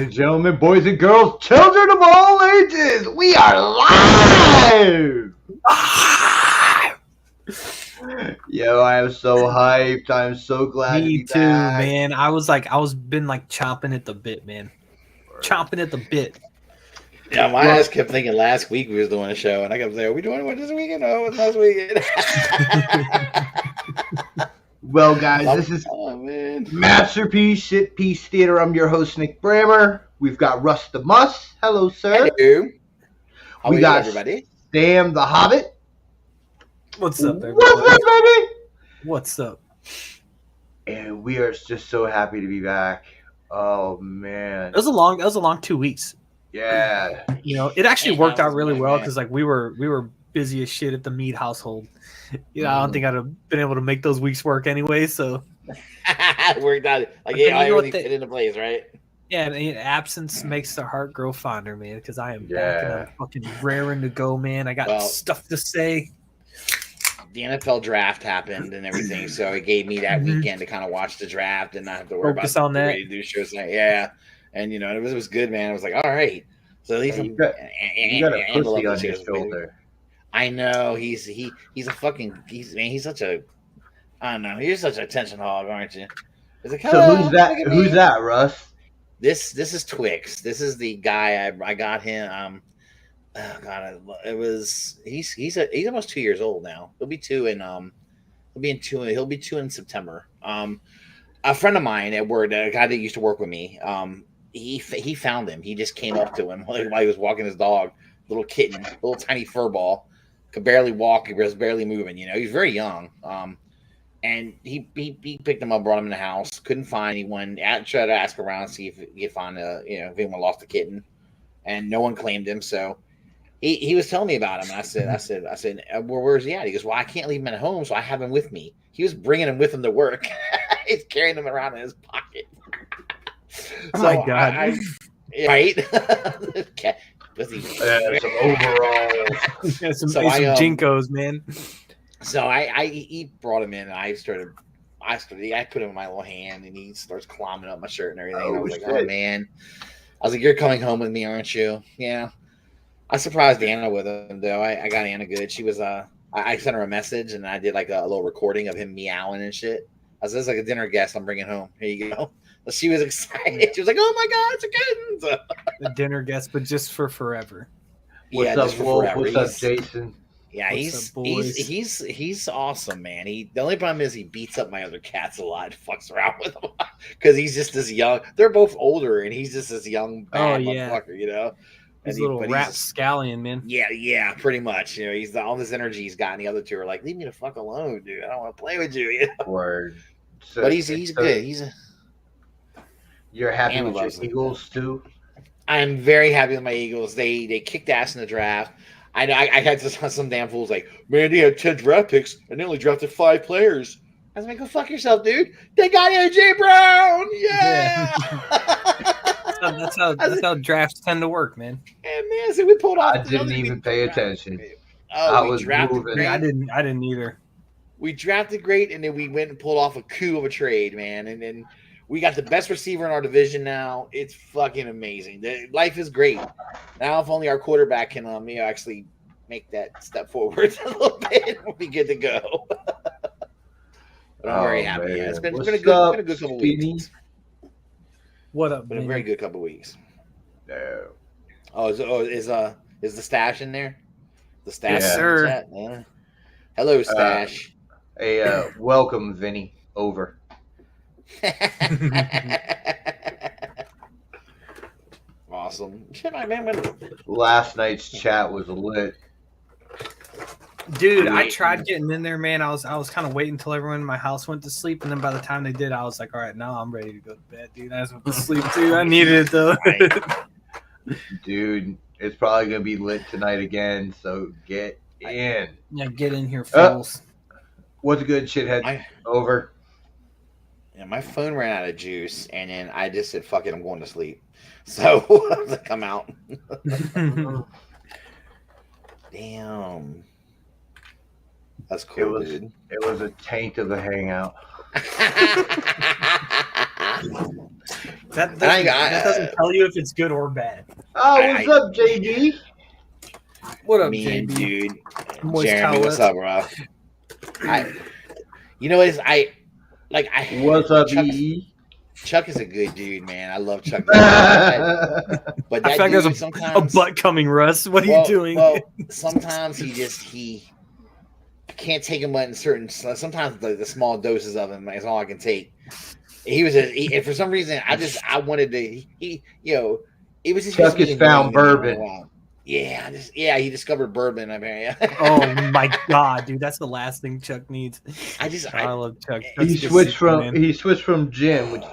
and gentlemen, boys and girls, children of all ages, we are live! Yo, I am so hyped. I'm so glad to be Me too, back. man. I was been chomping at the bit, man. Chomping at the bit. Yeah, my ass kept thinking last week we was doing a show, and I kept saying, "Are we doing one this weekend? No, it was last weekend." Well, guys, this is Masterpiece Shit Piece Theater. I'm your host, Nick Brammer. We've got Russ the Muss. Hello, sir. Hello. How we are got you, everybody? Sam the Hobbit. What's up, everybody? What's up, baby? What's up? And we are just so happy to be back. Oh man, That was a long 2 weeks. yeah. You know, it actually Hey, worked that out was really good, well man. because we were busy as shit at the Mead household. You know, I don't think I'd have been able to make those weeks work anyway. So It worked out. Like, Okay, yeah, you know what everything fit into place, right? yeah, and absence makes the heart grow fonder, man. Because I am back and Yeah. I'm fucking raring to go, man. I got Well- stuff to say. The NFL draft happened and everything, so it gave me that weekend to kind of watch the draft and not have to worry Focus about on that. to do shows. Yeah, and you know, it was good, man. I was like, all right. So at least You got a pussy on your shoulder. I know he's a fucking he's such a I don't know, you're such a attention hog, aren't you? He's like, So "Hello, who's that? look at Who's me." that, Russ? This is Twix. This is the guy I got him. Oh God, it was he's almost 2 years old now. He'll be two in he'll be two in September. A friend of mine at work, a guy that used to work with me, he found him. He just came up to him while he was walking his dog, little kitten, little tiny fur ball, could barely walk, he was barely moving. You know, he was very young. And he picked him up, brought him in the house. Couldn't find anyone. Tried to ask around, see if he could find if anyone lost a kitten, and no one claimed him. So he was telling me about him, and I said, well, where's he at? He goes, well, I can't leave him at home, so I have him with me. He was bringing him with him to work. He's carrying him around in his pocket. Oh my God. Right? Some overalls. Yeah, some So I Jinkos, man. So he brought him in, and I put him in my little hand, and he starts climbing up my shirt and everything. And I was like, oh man. I was like, you're coming home with me, aren't you? Yeah. I surprised Anna with him though. I got Anna good. She was I sent her a message, and I did like a little recording of him meowing and shit. I said, it's like a dinner guest I'm bringing home. Here you go. But she was excited. She was like, oh my God, it's a kitten. So, The dinner guest, but just for forever. What's up, Wolf? What's up, Jason? Yeah, What's up, boys? he's awesome, man. The only problem is he beats up my other cats a lot. Fucks around with them because he's just this young. They're both older, and he's just this young bad motherfucker, you know. He's a little rapscallion, man. Yeah, pretty much. You know, he's all this energy he's got, and the other two are like, leave me the fuck alone, dude. I don't want to play with you. You know? Word. So, But he's good. You're happy Anna with your loves him. Eagles too? I'm very happy with my Eagles. They kicked ass in the draft. I know I had some damn fools like, man, they had 10 draft picks and they only drafted 5 players. I was like, go fuck yourself, dude. They got AJ Brown. Yeah. That's how drafts tend to work, man. And man, so we pulled off. I didn't even pay attention. Oh, I was moving. I didn't either. We drafted great, and then we went and pulled off a coup of a trade, man. And then we got the best receiver in our division now. It's fucking amazing. Life is great. Now, if only our quarterback can actually make that step forward a little bit, we'll be good to go. But I'm very happy. Man. Yeah, it's been a good couple weeks. What up, Been a man? very good couple weeks. No. Oh, is the stash in there? The stash, Yes, sir. Chat? Yeah. Hello, stash. Hey, welcome, Vinny. Over. Awesome. Shit, man. Last night's chat was lit. Dude, I tried getting in there, man. I was kind of waiting until everyone in my house went to sleep, and then by the time they did, I was like, all right, now I'm ready to go to bed, dude. I just went to sleep too. I needed it though. Dude, it's probably going to be lit tonight again, so get in. Yeah, get in here, fools. What's good, shithead? Over. Yeah, my phone ran out of juice, and then I just said, fuck it, I'm going to sleep. So I was like, I'm out. Damn. That's cool, dude. It was a taint of a hangout. That doesn't tell you if it's good or bad. Oh, what's up, JB? What up, JB? dude? Moist Jeremy, what's up, bro? You know what is What's up, EE? Chuck is a good dude, man. I love Chuck. But I feel like there's a butt coming, Russ. What are you doing? Well, sometimes he can't take him in certain. Sometimes the small doses of him is all I can take. And for some reason, I wanted to. It was just Chuck has found bourbon. Yeah, he discovered bourbon. Oh my god, dude, that's the last thing Chuck needs. I love Chuck. He switched from gin, which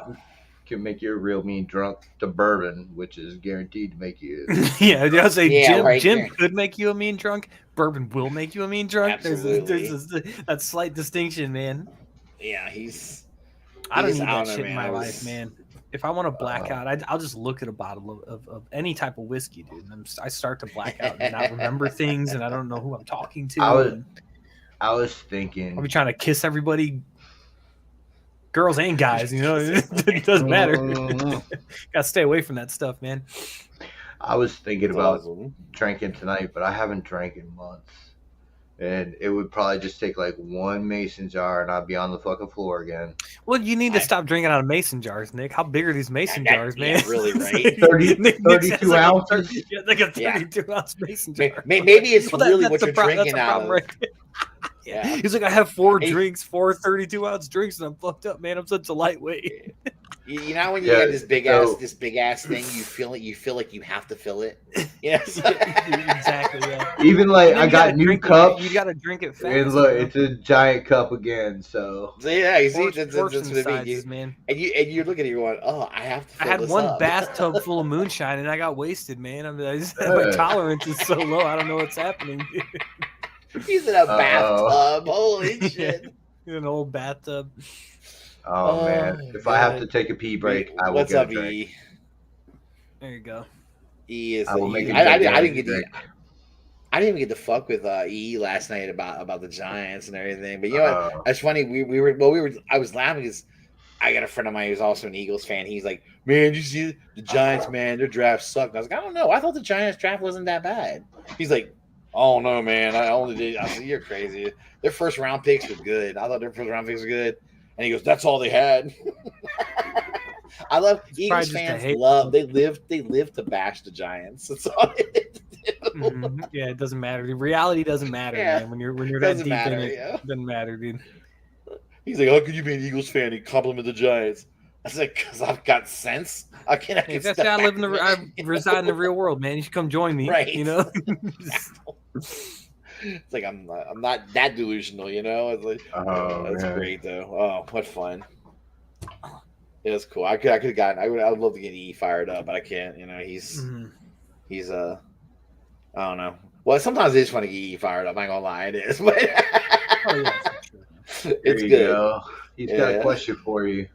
can make you a real mean drunk, to bourbon, which is guaranteed to make you. Yeah, I was say gin could make you a mean drunk. Bourbon will make you a mean drunk. Absolutely. There's that slight distinction, man. Yeah, I don't need that shit in my life, man. If I want to black out, I'll just look at a bottle of any type of whiskey, dude. And I start to black out and not remember things, and I don't know who I'm talking to. I was thinking. I'll be trying to kiss everybody, girls and guys. It doesn't matter. Gotta stay away from that stuff, man. I was thinking about drinking tonight, but I haven't drank in months. And it would probably just take like one mason jar and I'd be on the fucking floor again. Well, you need to stop drinking out of mason jars, Nick. How big are these mason jars, man? Yeah, really, right? 32 ounces? Like a 32-ounce mason jar. Maybe it's really what you're drinking out of. Right? Yeah. He's like, I have four 32-ounce drinks, and I'm fucked up, man. I'm such a lightweight. You know when you got this big ass thing, you feel like you have to fill it. Yes, exactly. Yeah. Even like I got new cups. You gotta drink it fast. And look, it's a giant cup again. So yeah, you see, that's what I mean, man. And you look at it, you're going, oh, I have to. Fill I had this one up. bathtub full of moonshine, and I got wasted, man. My tolerance is so low. I don't know what's happening. He's in a bathtub. Holy shit! In an old bathtub. Oh man! If I have to take a pee break, I will. What's up, E? There you go. E is. I didn't even get to fuck with E last night about the Giants and everything. But you know what? That's funny. I was laughing because I got a friend of mine who's also an Eagles fan. He's like, "Man, you see the Giants? Man, their draft sucked." I was like, "I don't know. I thought the Giants draft wasn't that bad." He's like, "Oh no, man. I only did." I said, "You're crazy. Their first round picks were good. I thought their first round picks were good." And he goes, "That's all they had." I love Eagles fans. They live to bash the Giants. That's all it mm-hmm. Yeah, it doesn't matter. The reality doesn't matter, man. When you're that deep in it, it doesn't matter, dude. He's like, "How could you be an Eagles fan and compliment the Giants?" I was like, "Because I've got sense. I can't." Hey, that's how I reside in the real world, man. You should come join me. Right? It's like I'm not that delusional, you know. It's like, that's great though. Oh, what fun! It was cool. I could have gotten. I would love to get E fired up, but I can't. You know, he's I don't know. Well, sometimes it is fun to get E fired up. I ain't gonna lie, it is. But it's good. Go. He's got a question for you.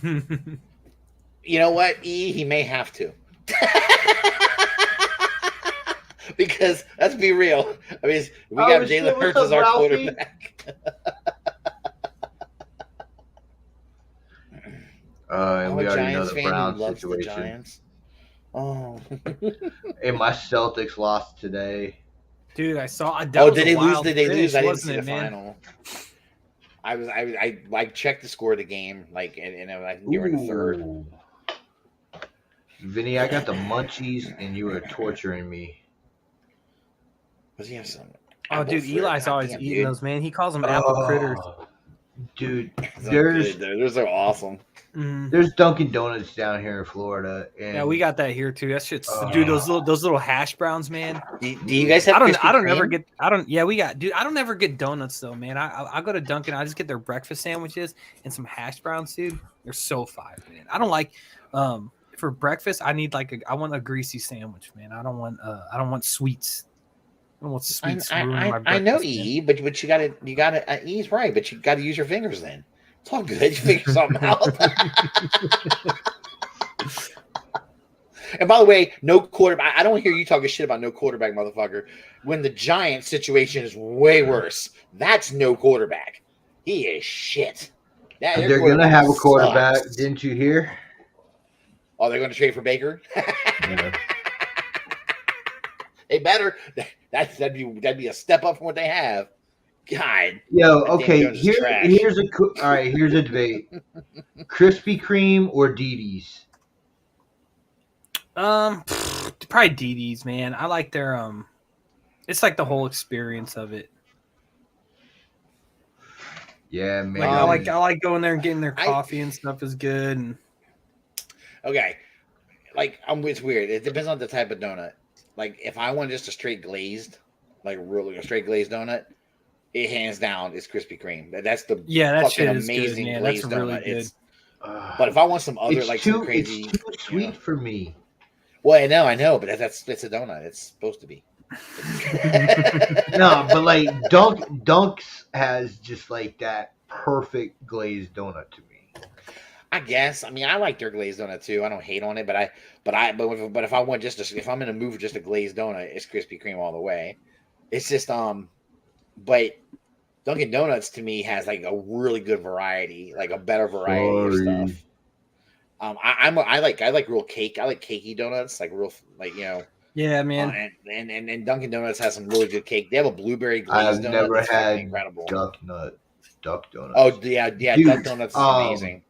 You know what, E? He may have to. Because let's be real. I mean, we got Jalen Hurts as our quarterback. And we already know the Browns situation. Oh. And my Celtics lost today. Dude, I saw. Did they lose? Did they lose? I didn't see the final. I checked the score of the game, and I think you were in the third. Vinny, I got the munchies, and you were torturing me. Does he have some? Oh, dude, Eli's always eating those, man. He calls them apple critters. Dude, they're so awesome. There's Dunkin' Donuts down here in Florida. And yeah, we got that here too. That shit's dude. Those little hash browns, man. Do you guys have? Yeah, we got. Dude, I don't ever get donuts though, man. I go to Dunkin'. I just get their breakfast sandwiches and some hash browns, dude. They're so fire, man. I don't like. For breakfast, I need I want a greasy sandwich, man. I don't want sweets. I don't want sweets. I know E, but you gotta. E's right, but you gotta use your fingers then. It's all good. You figure something out. And by the way, no quarterback. I don't hear you talking shit about no quarterback, motherfucker. When the Giants situation is way worse, that's no quarterback. He is shit. Yeah, They're their gonna have a quarterback. sucks. Didn't you hear? Oh, they're going to trade for Baker. Yeah. They better. That'd be a step up from what they have. God, Yo, that Daniel okay. Jones is trash. All right. Here's a debate: Krispy Kreme or DD's? Probably DD's, man. I like their it's like the whole experience of it. Yeah, man. Like I like going there and getting their coffee and stuff is good. And okay, like it's weird. It depends on the type of donut. Like if I want just a straight glazed, like really a straight glazed donut, it hands down is Krispy Kreme. That's the that fucking shit is amazing good, man. glazed That's really donut. good. But if I want some other it's some crazy, it's too sweet for me. Well, I know, but it's a donut. It's supposed to be. No, but like Dunks has just like that perfect glazed donut to me. I guess. I mean, I like their glazed donut too. I don't hate on it, but if I want if I'm in a mood for just a glazed donut, it's Krispy Kreme all the way. It's just but Dunkin' Donuts to me has like a really good variety, like a better variety of stuff. I like real cake. I like cakey donuts, like real Yeah, man. And Dunkin' Donuts has some really good cake. They have a blueberry glazed donut. I've never that's had incredible. duck donuts. Oh yeah, Dude, Duck Donuts is amazing.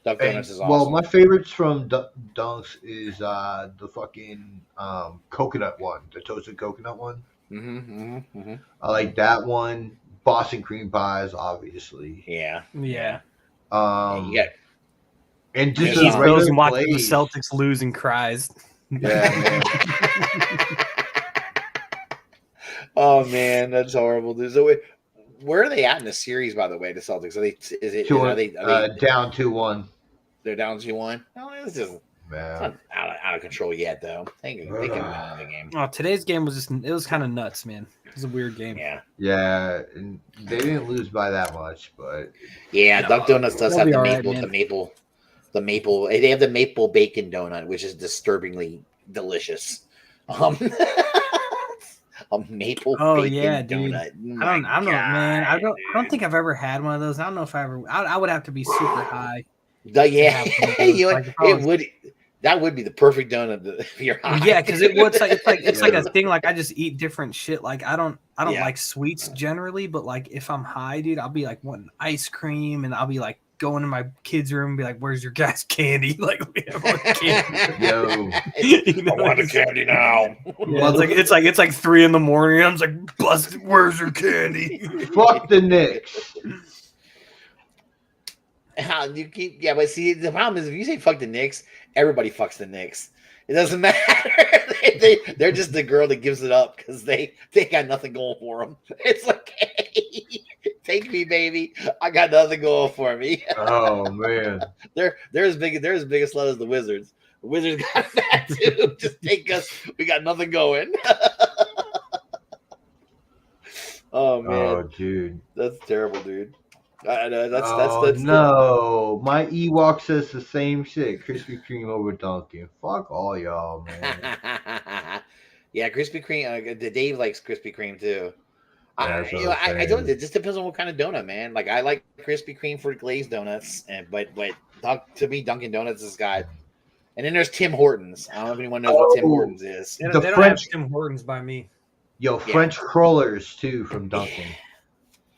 Duck Donuts is awesome. Well, my favorites from Dunks is the fucking coconut one, the toasted coconut one. I like that one. Boston cream pies, obviously. Yeah. Yeah. You got. And just He eats those and watches the glaze. Celtics lose and cries. Yeah, man. Oh man, that's horrible, dude. So where are they at in the series? By the way, the Celtics are they down 2-1? They're down 2-1. Oh, it's just Man. not out of control yet, though. They can win another game. Oh, today's game was kind of nuts, man. It was a weird game. Yeah, and they didn't lose by that much, but Duck Donuts does have the maple. Right, They have the maple bacon donut, which is disturbingly delicious. A maple bacon donut. I don't know, man. I don't think I've ever had one of those. I don't know if I would have to be super high. That would be the perfect donut if you're high. Yeah, because it's like a thing. Like I just eat different shit. Like I don't like sweets generally, but like if I'm high, dude, I'll be like wanting ice cream, and I'll be like going to my kids' room and be like, "Where's your guys' candy?" Like we have all the candy. Yo, I want the candy now. Yeah, it's like 3 a.m. I'm just like, "Busted, where's your candy?" Fuck the Knicks. How you keep? Yeah, but see, the problem is if you say "fuck the Knicks," everybody fucks the Knicks. It doesn't matter. They're just the girl that gives it up because they got nothing going for them. It's like, hey, take me, baby. I got nothing going for me. Oh man, they're as big as slut as the Wizards. The Wizards got that too. Just take us. We got nothing going. Oh man. Oh dude, that's terrible, dude. That's no. My Ewok says the same shit. Krispy Kreme over Dunkin'. Fuck all y'all, man. Yeah, Krispy Kreme. Dave likes Krispy Kreme too. Yeah, I don't. It just depends on what kind of donut, man. Like I like Krispy Kreme for glazed donuts, but to me, Dunkin' Donuts has got. And then there's Tim Hortons. I don't know if anyone knows what Tim Hortons is. They don't have Tim Hortons by me. Yo, French crullers too from Dunkin'.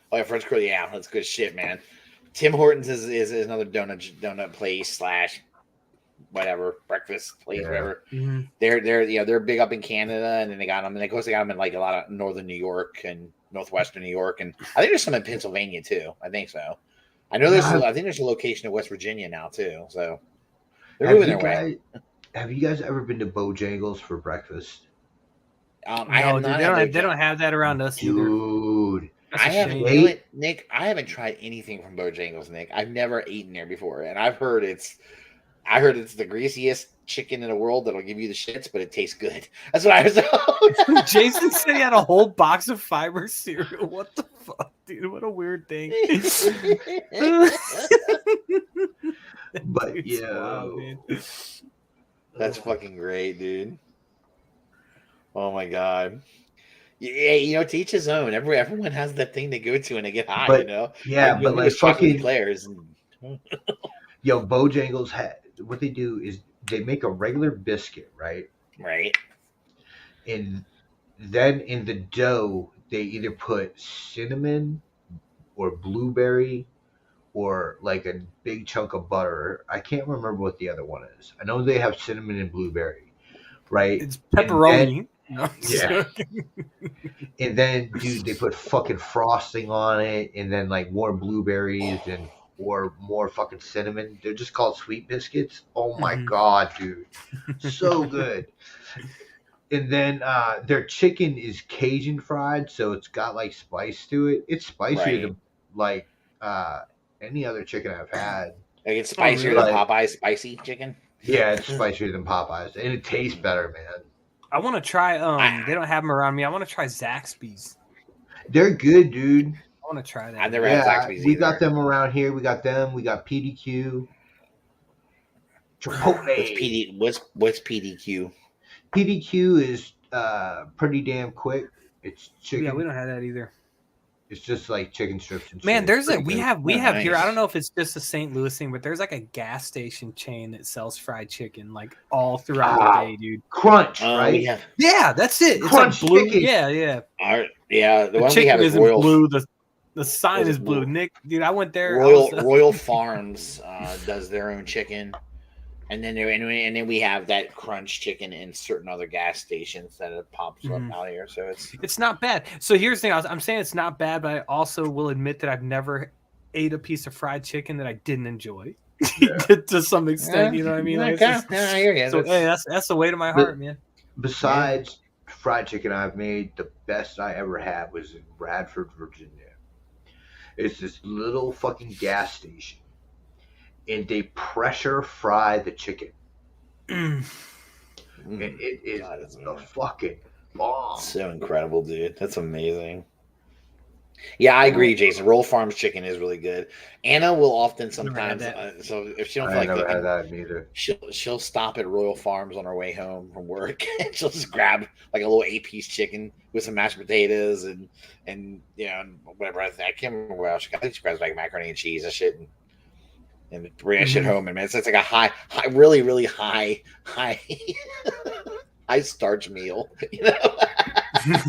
Oh, yeah, French curl. Yeah, that's good shit, man. Tim Hortons is another donut place / whatever breakfast place, whatever. Mm-hmm. They're big up in Canada, and then they got them, and of course they got them in like a lot of northern New York and northwestern New York, and I think there's some in Pennsylvania too. I think so. I know I think there's a location in West Virginia now too. So they're moving their way. Have you guys ever been to Bojangles for breakfast? I have not. They don't have that around us either. Dude. I haven't, Nick. I haven't tried anything from Bojangles, Nick. I've never eaten there before, and I've heard it's the greasiest chicken in the world that'll give you the shits, but it tastes good. That's what I was told. Jason said he had a whole box of fiber cereal. What the fuck, dude? What a weird thing. But that's fucking great, dude. Oh my god. Yeah, to each his own. Everyone has that thing they go to and they get high, but, Yeah, but like fucking players. Yo, Bojangles what they do is they make a regular biscuit, right? Right. And then in the dough they either put cinnamon or blueberry or like a big chunk of butter. I can't remember what the other one is. I know they have cinnamon and blueberry, right? It's And then pepperoni. No, yeah, and then dude, they put fucking frosting on it, and then like more blueberries and or more fucking cinnamon. They're just called sweet biscuits. Oh my god, dude, so good. And then their chicken is Cajun fried, so it's got like spice to it. It's spicier than like any other chicken I've had. Like it's spicier than Popeye's spicy chicken. Yeah, it's spicier than Popeyes, and it tastes better, man. I want to try. They don't have them around me. I want to try Zaxby's. They're good, dude. I want to try that. I've never had Zaxby's we either. got them around here. We got them. We got PDQ. Chipotle. What's PDQ? PDQ is pretty damn quick. It's chicken. Yeah, we don't have that either. It's just like chicken strips and shit. Man, there's we have nice. here. I don't know if it's just a St. Louis thing, but there's like a gas station chain that sells fried chicken like all throughout the day, dude. Crunch, right? Yeah, that's it. It's Crunch like blue. chicken. Yeah. The one chicken we have is isn't Royal. Blue. The sign is blue. Nick, dude, I went there. Royal Farms does their own chicken. And then we have that crunch chicken in certain other gas stations that it pops up out here. So it's not bad. So here's the thing: I'm saying it's not bad, but I also will admit that I've never ate a piece of fried chicken that I didn't enjoy to some extent. You know what I mean? Like, I hear you. So hey, that's the weight of my heart, man. Besides fried chicken I've made, the best I ever had was in Bradford, Virginia. It's this little fucking gas station. And they pressure fry the chicken. And it is the fucking bomb. So incredible, dude. That's amazing. Yeah, I agree, Jason. Royal Farms chicken is really good. Anna will often sometimes. So if she don't feel like never had that either. She'll stop at Royal Farms on her way home from work. And she'll just grab like a little 8-piece chicken with some mashed potatoes and whatever. I can't remember what else she got. I think she grabs like macaroni and cheese and shit. And bring that shit home, and man, it's like a high, really, really high starch meal. You know,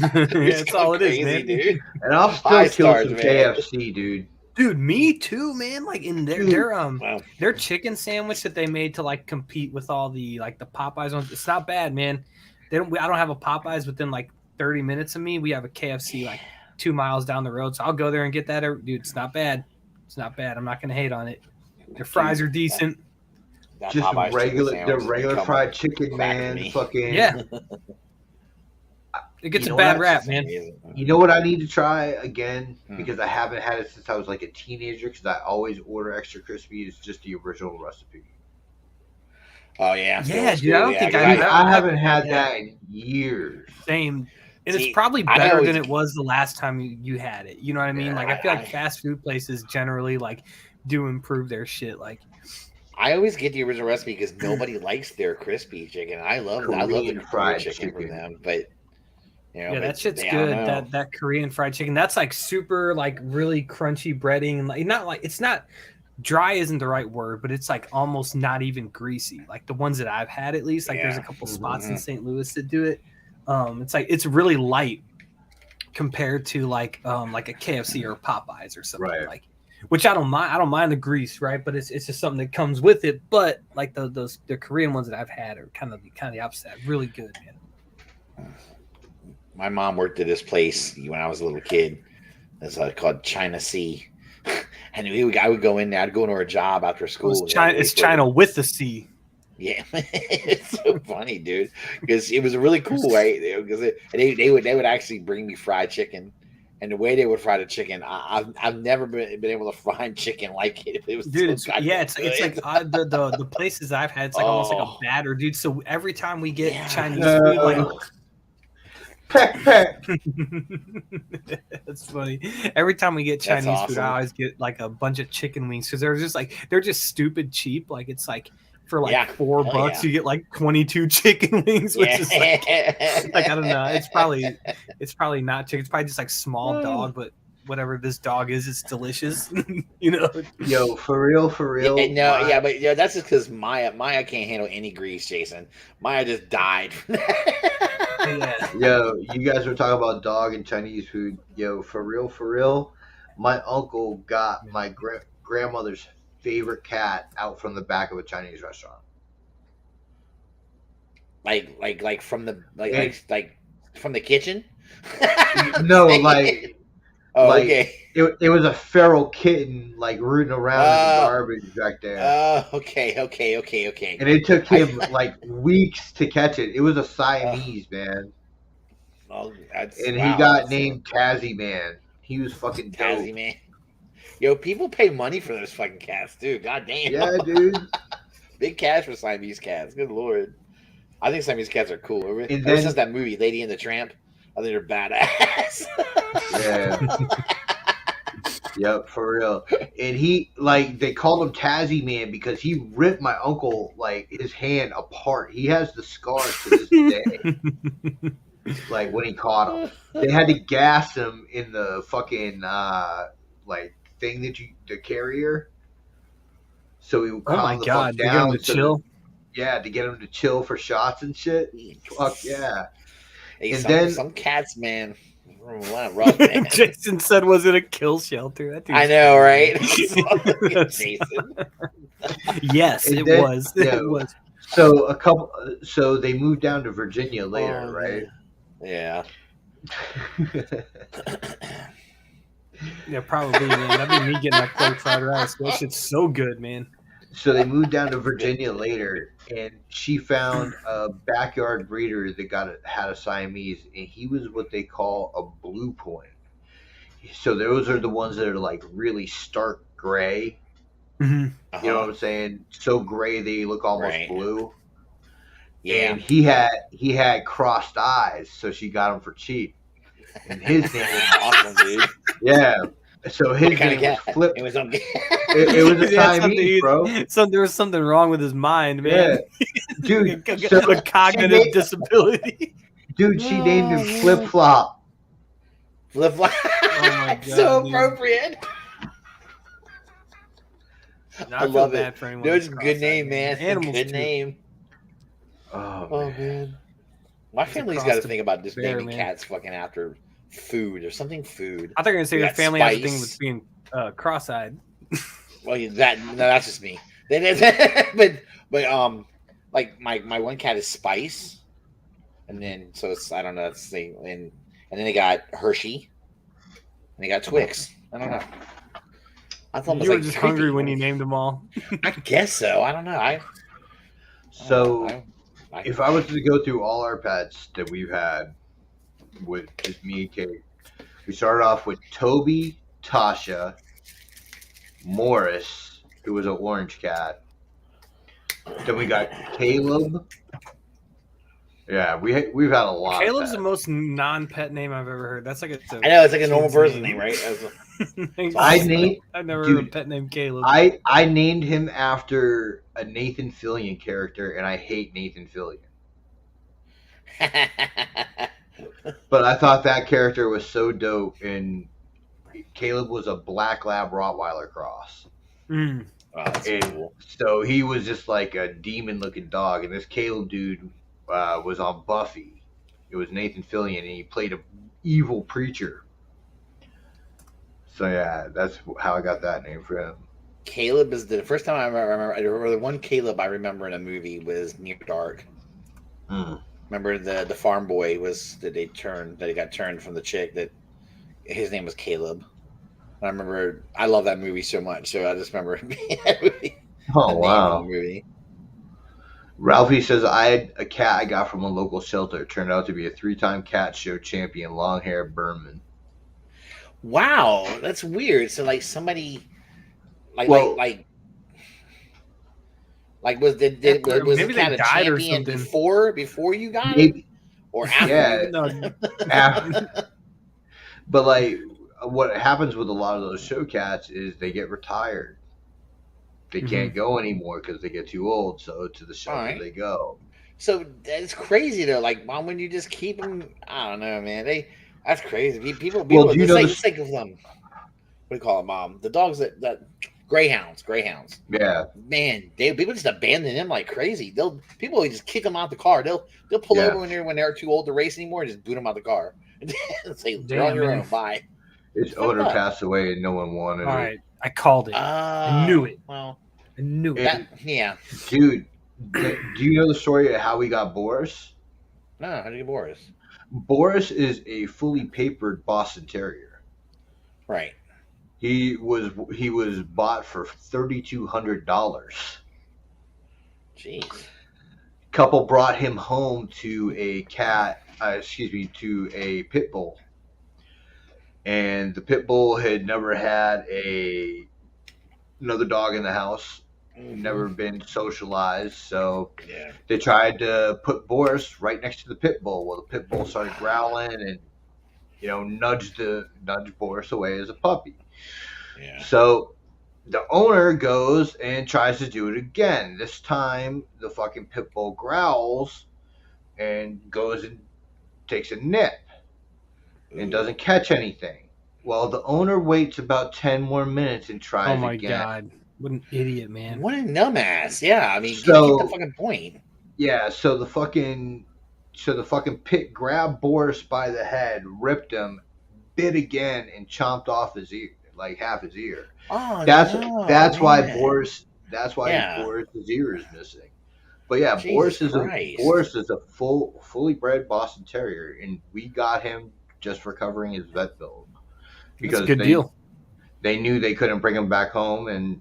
that's all it is, man. Dude. And I'll still kill some KFC, dude. Dude, me too, man. Like in their chicken sandwich that they made to like compete with all the like the Popeyes ones. It's not bad, man. I don't have a Popeyes within like 30 minutes of me. We have a KFC like 2 miles down the road, so I'll go there and get that. Dude, it's not bad. It's not bad. I'm not gonna hate on it. Their fries are decent. Just regular fried chicken, man. Fucking It gets a bad rap, man. You know what I need to try again because I haven't had it since I was like a teenager because I always order extra crispy. Is just the original recipe. Oh yeah, dude. I don't think I haven't had that in years. Same. And it's probably better than it was the last time you had it. You know what I mean? Like I feel like fast food places generally like do improve their shit. Like I always get the original recipe because nobody likes their crispy chicken. I love the fried chicken from them, but that shit's good. That Korean fried chicken, that's like super like really crunchy breading, like not like it's not dry isn't the right word, but it's like almost not even greasy. Like the ones that I've had, at least, like there's a couple spots in St. Louis that do it. It's like it's really light compared to like a KFC or Popeyes or something like. Which I don't mind. I don't mind the grease, right? But it's just something that comes with it. But like the Korean ones that I've had are kind of the opposite. Really good, man. My mom worked at this place when I was a little kid. It's called China Sea, and I would go in there. I'd go into her job after school. It's China with the C. Yeah, it's so funny, dude. Because it was really cool, right? Because they would actually bring me fried chicken. And the way they would fry the chicken, I've never been able to fry chicken like it. It was it's like the places I've had, it's like almost like a batter, dude. So every time we get Chinese food, like peck. That's funny. Every time we get Chinese food, I always get like a bunch of chicken wings because they're just stupid cheap. Like it's like for like $4 you get like 22 chicken wings, which is like I don't know. It's probably not chicken. It's probably just like small dog, but whatever this dog is, it's delicious. You know. Yo, for real. But that's just because Maya can't handle any grease, Jason. Maya just died. Yeah. Yo, you guys were talking about dog and Chinese food. Yo, for real. My uncle got my grandmother's favorite cat out from the back of a Chinese restaurant. Like from the like from the kitchen. No, like. Oh, like, okay. It was a feral kitten like rooting around in the garbage back there. Okay. And it took him like weeks to catch it. It was a Siamese, man. Oh, He got named Tazzy Man. He was fucking dope. Tazzy Man. Yo, people pay money for those fucking cats, dude. God damn. Yeah, dude. Big cash for Siamese cats. Good lord. I think Siamese cats are cool. Ever since that movie, Lady and the Tramp, I think they're badass. Yeah. Yep, for real. And he they called him Tazzy Man because he ripped my uncle his hand apart. He has the scar to this day. Like when he caught him, they had to gas him in the fucking thing the carrier. So he would calm the fuck down. To get him to chill. To get him to chill for shots and shit. Fuck yeah. Hey, and some cats, man. Rough, man. Jason said, "Was it a kill shelter?" I know, right? Jason. Yes, it was. It was. So they moved down to Virginia later, right? Yeah. Yeah, probably, man. That'd be me getting that pork fried rice. That shit's so good, man. So they moved down to Virginia later, and she found a backyard breeder that had a Siamese, and he was what they call a blue point. So those are the ones that are like really stark gray. Mm-hmm. You know what I'm saying? So gray they look almost blue. Yeah. And he had crossed eyes, so she got him for cheap. And his name was awesome, dude. Yeah. So his name was Flip. It was a Siamese, bro. There was something wrong with his mind, man. Yeah. Dude, a cognitive disability. Dude, she named him Flip Flop. Flip Flop. Oh my God, so appropriate. I love it. Dude, it's a good name, man. Animals good name. Oh man. My family's got to think about just naming cats fucking after food or something food. I thought you were going to say your family has a thing with being cross-eyed. Well, that's just me. but like my one cat is Spice, and then so it's I don't know that's the and then they got Hershey, and they got Twix. I don't know. I thought you were just hungry when you named them all. I guess so. I don't know. If I was to go through all our pets that we've had with just me and Kate, we started off with Toby, Tasha, Morris, who was an orange cat. Then we got Caleb. Yeah, we've had a lot. Caleb's the most non-pet name I've ever heard. That's like I know it's like a normal person name, right? I've never heard a pet named Caleb. I named him after a Nathan Fillion character, and I hate Nathan Fillion. But I thought that character was so dope, and Caleb was a Black Lab Rottweiler cross. Mm. Oh, that's cool. So he was just like a demon-looking dog, and this Caleb dude was on Buffy. It was Nathan Fillion, and he played an evil preacher. So yeah, that's how I got that name for him. Caleb is the first time I remember the one Caleb I remember in a movie was Near Dark. Mm. Remember the farm boy that he got turned from the chick that his name was Caleb. I remember I love that movie so much, so I just remember that movie. Oh wow! Movie. Ralphie says I had a cat I got from a local shelter. It turned out to be a 3-time cat show champion, long hair Berman. Wow, that's weird. So like somebody, was the cat a champion before you got it, or after? Yeah, after. But like, what happens with a lot of those show cats is they get retired. They can't go anymore because they get too old. So to the shelter they go. So that's crazy though. Like, why wouldn't you just keep them? I don't know, man. That's crazy. People just think of them. what do you call them? The dogs that greyhounds. Yeah. Man, people just abandon them like crazy. People just kick them out the car. They'll pull Yeah. over when they're too old to race anymore and just boot them out the car and say you're on Damn, your man. own. Bye. His It's fucked owner up. passed away and no one wanted All it. right, I called it. I knew it. Well, I knew it. And, yeah. dude, do you know the story of how we got Boris? No, how do you get Boris? Boris is a fully papered Boston Terrier. Right. He was bought for $3,200. Jeez. Couple brought him home to a pit bull, and the pit bull had never had another dog in the house, never been socialized, so Yeah. they tried to put Boris right next to the pit bull. Well, the pit bull started growling and nudged Boris away as a puppy. Yeah. So the owner goes and tries to do it again. This time, the fucking pit bull growls and goes and takes a nip and doesn't catch anything. Well, the owner waits about 10 more minutes and tries Oh my again. god, what an idiot, man! What a numbass. Yeah, I mean, So- get the fucking point. Yeah, so the fucking pit grabbed Boris by the head, ripped him, bit again, and chomped off his ear, like half his ear. Oh, That's no, why man. Boris's ear is missing. But yeah, Boris Jesus is a fully bred Boston Terrier, and we got him just for covering his vet bill That's a good deal. They knew they couldn't bring him back home, and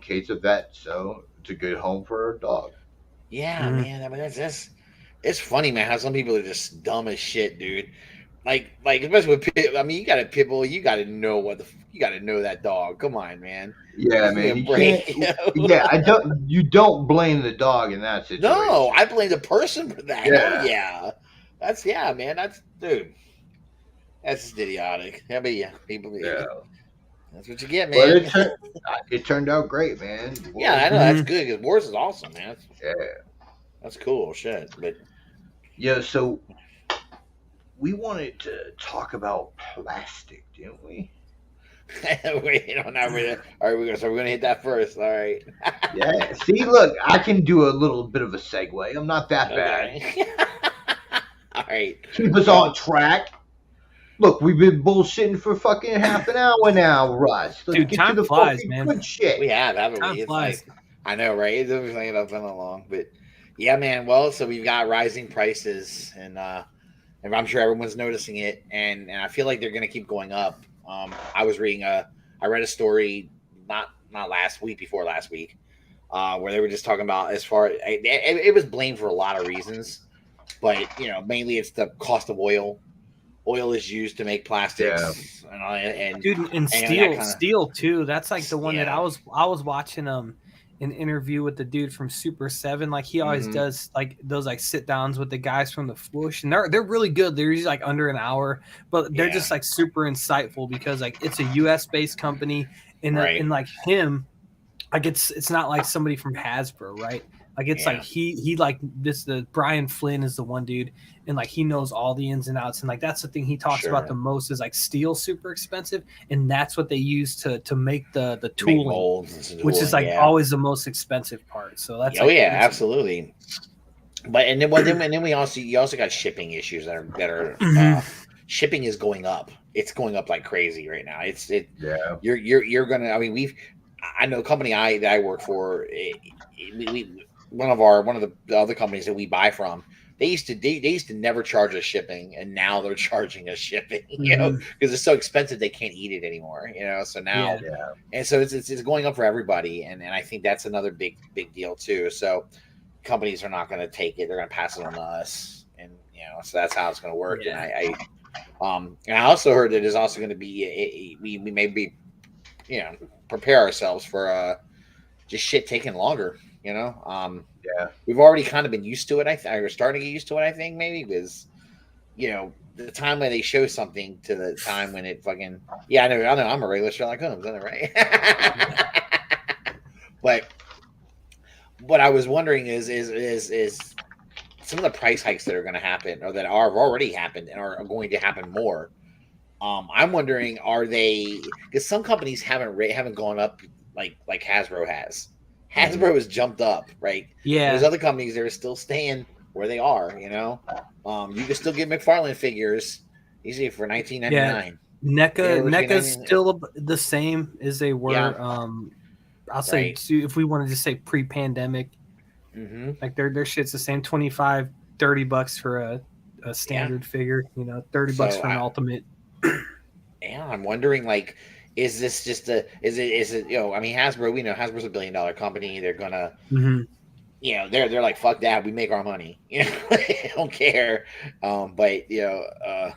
Kate's a vet, so it's a good home for a dog. Yeah, man. I mean, it's funny, man, how some people are just dumb as shit, dude. Like especially with pit. I mean, you got a pit bull. You got to know you got to know that dog. Come on, man. Yeah, Give me man. a You break, can't. Yeah, you don't blame the dog in that situation. No, I blame the person for that. Yeah. Yeah. Man. Dude. That's just idiotic. Yeah, but yeah, people. Yeah. That's what you get, But man. it turned out great, man. Yeah, I know that's good because Boris is awesome, man. Yeah. That's cool, shit. But Yeah, so we wanted to talk about plastic, didn't we? wait, not really. All right, we're gonna hit that first. All right. Yeah. See, look, I can do a little bit of a segue. I'm not that bad. Okay. All right. Keep us on track. Look, we've been bullshitting for fucking half an hour now, Russ. Let's Dude, get time to the flies, fucking man. good shit. We haven't Time we? It's flies. like, I know, right? It's been up been long, but yeah, man. Well, so we've got rising prices, and I'm sure everyone's noticing it, and I feel like they're going to keep going up. I read a story not last week, before last week, where they were just talking about it was blamed for a lot of reasons, but mainly it's the cost of oil. Oil is used to make plastics, and Dude, and steel too. That's like the one that I was watching an interview with the dude from Super 7. Like he always does like those like sit downs with the guys from the Swoosh, and they're really good. They're usually like under an hour, but they're just like super insightful because like it's a US based company, and like him, like it's not like somebody from Hasbro, right? Like it's like he like the Brian Flynn is the one dude, and like he knows all the ins and outs, and like that's the thing he talks about the most is like steel super expensive, and that's what they use to make the tooling, which is like always the most expensive part. So that's absolutely. But and then we also got shipping issues that are shipping is going up. It's going up like crazy right now. You're gonna. I mean, I know a company that I work for. One of the other companies that we buy from, they used to never charge us shipping, and now they're charging us shipping, because it's so expensive they can't eat it anymore, so now, and so it's going up for everybody, and I think that's another big deal too. So companies are not going to take it; they're going to pass it on to us, and so that's how it's going to work. And I also heard that there's also going to be we may be, prepare ourselves for just shit taking longer. We've already kind of been used to it. We're starting to get used to it. I think maybe because, the time when they show something to the time when it fucking I know I'm a regular Sherlock Holmes, isn't it right? But what I was wondering is some of the price hikes that are going to happen, or that have already happened and are going to happen more. I'm wondering, are they? Because some companies haven't gone up like Hasbro has. Hasbro has jumped up, right? Yeah. There's other companies that are still staying where they are. You know, you can still get McFarlane figures easy for $19.99. NECA's still the same as they were. Yeah. I'll say if we wanted to say pre-pandemic, like their shit's the same, $25-$30 for a standard figure. You know, $30 for an ultimate. Yeah, I'm wondering, like, is this just is it I mean, Hasbro, we know Hasbro's a $1 billion company. They're gonna they're like, fuck that, we make our money. They don't care. But oh,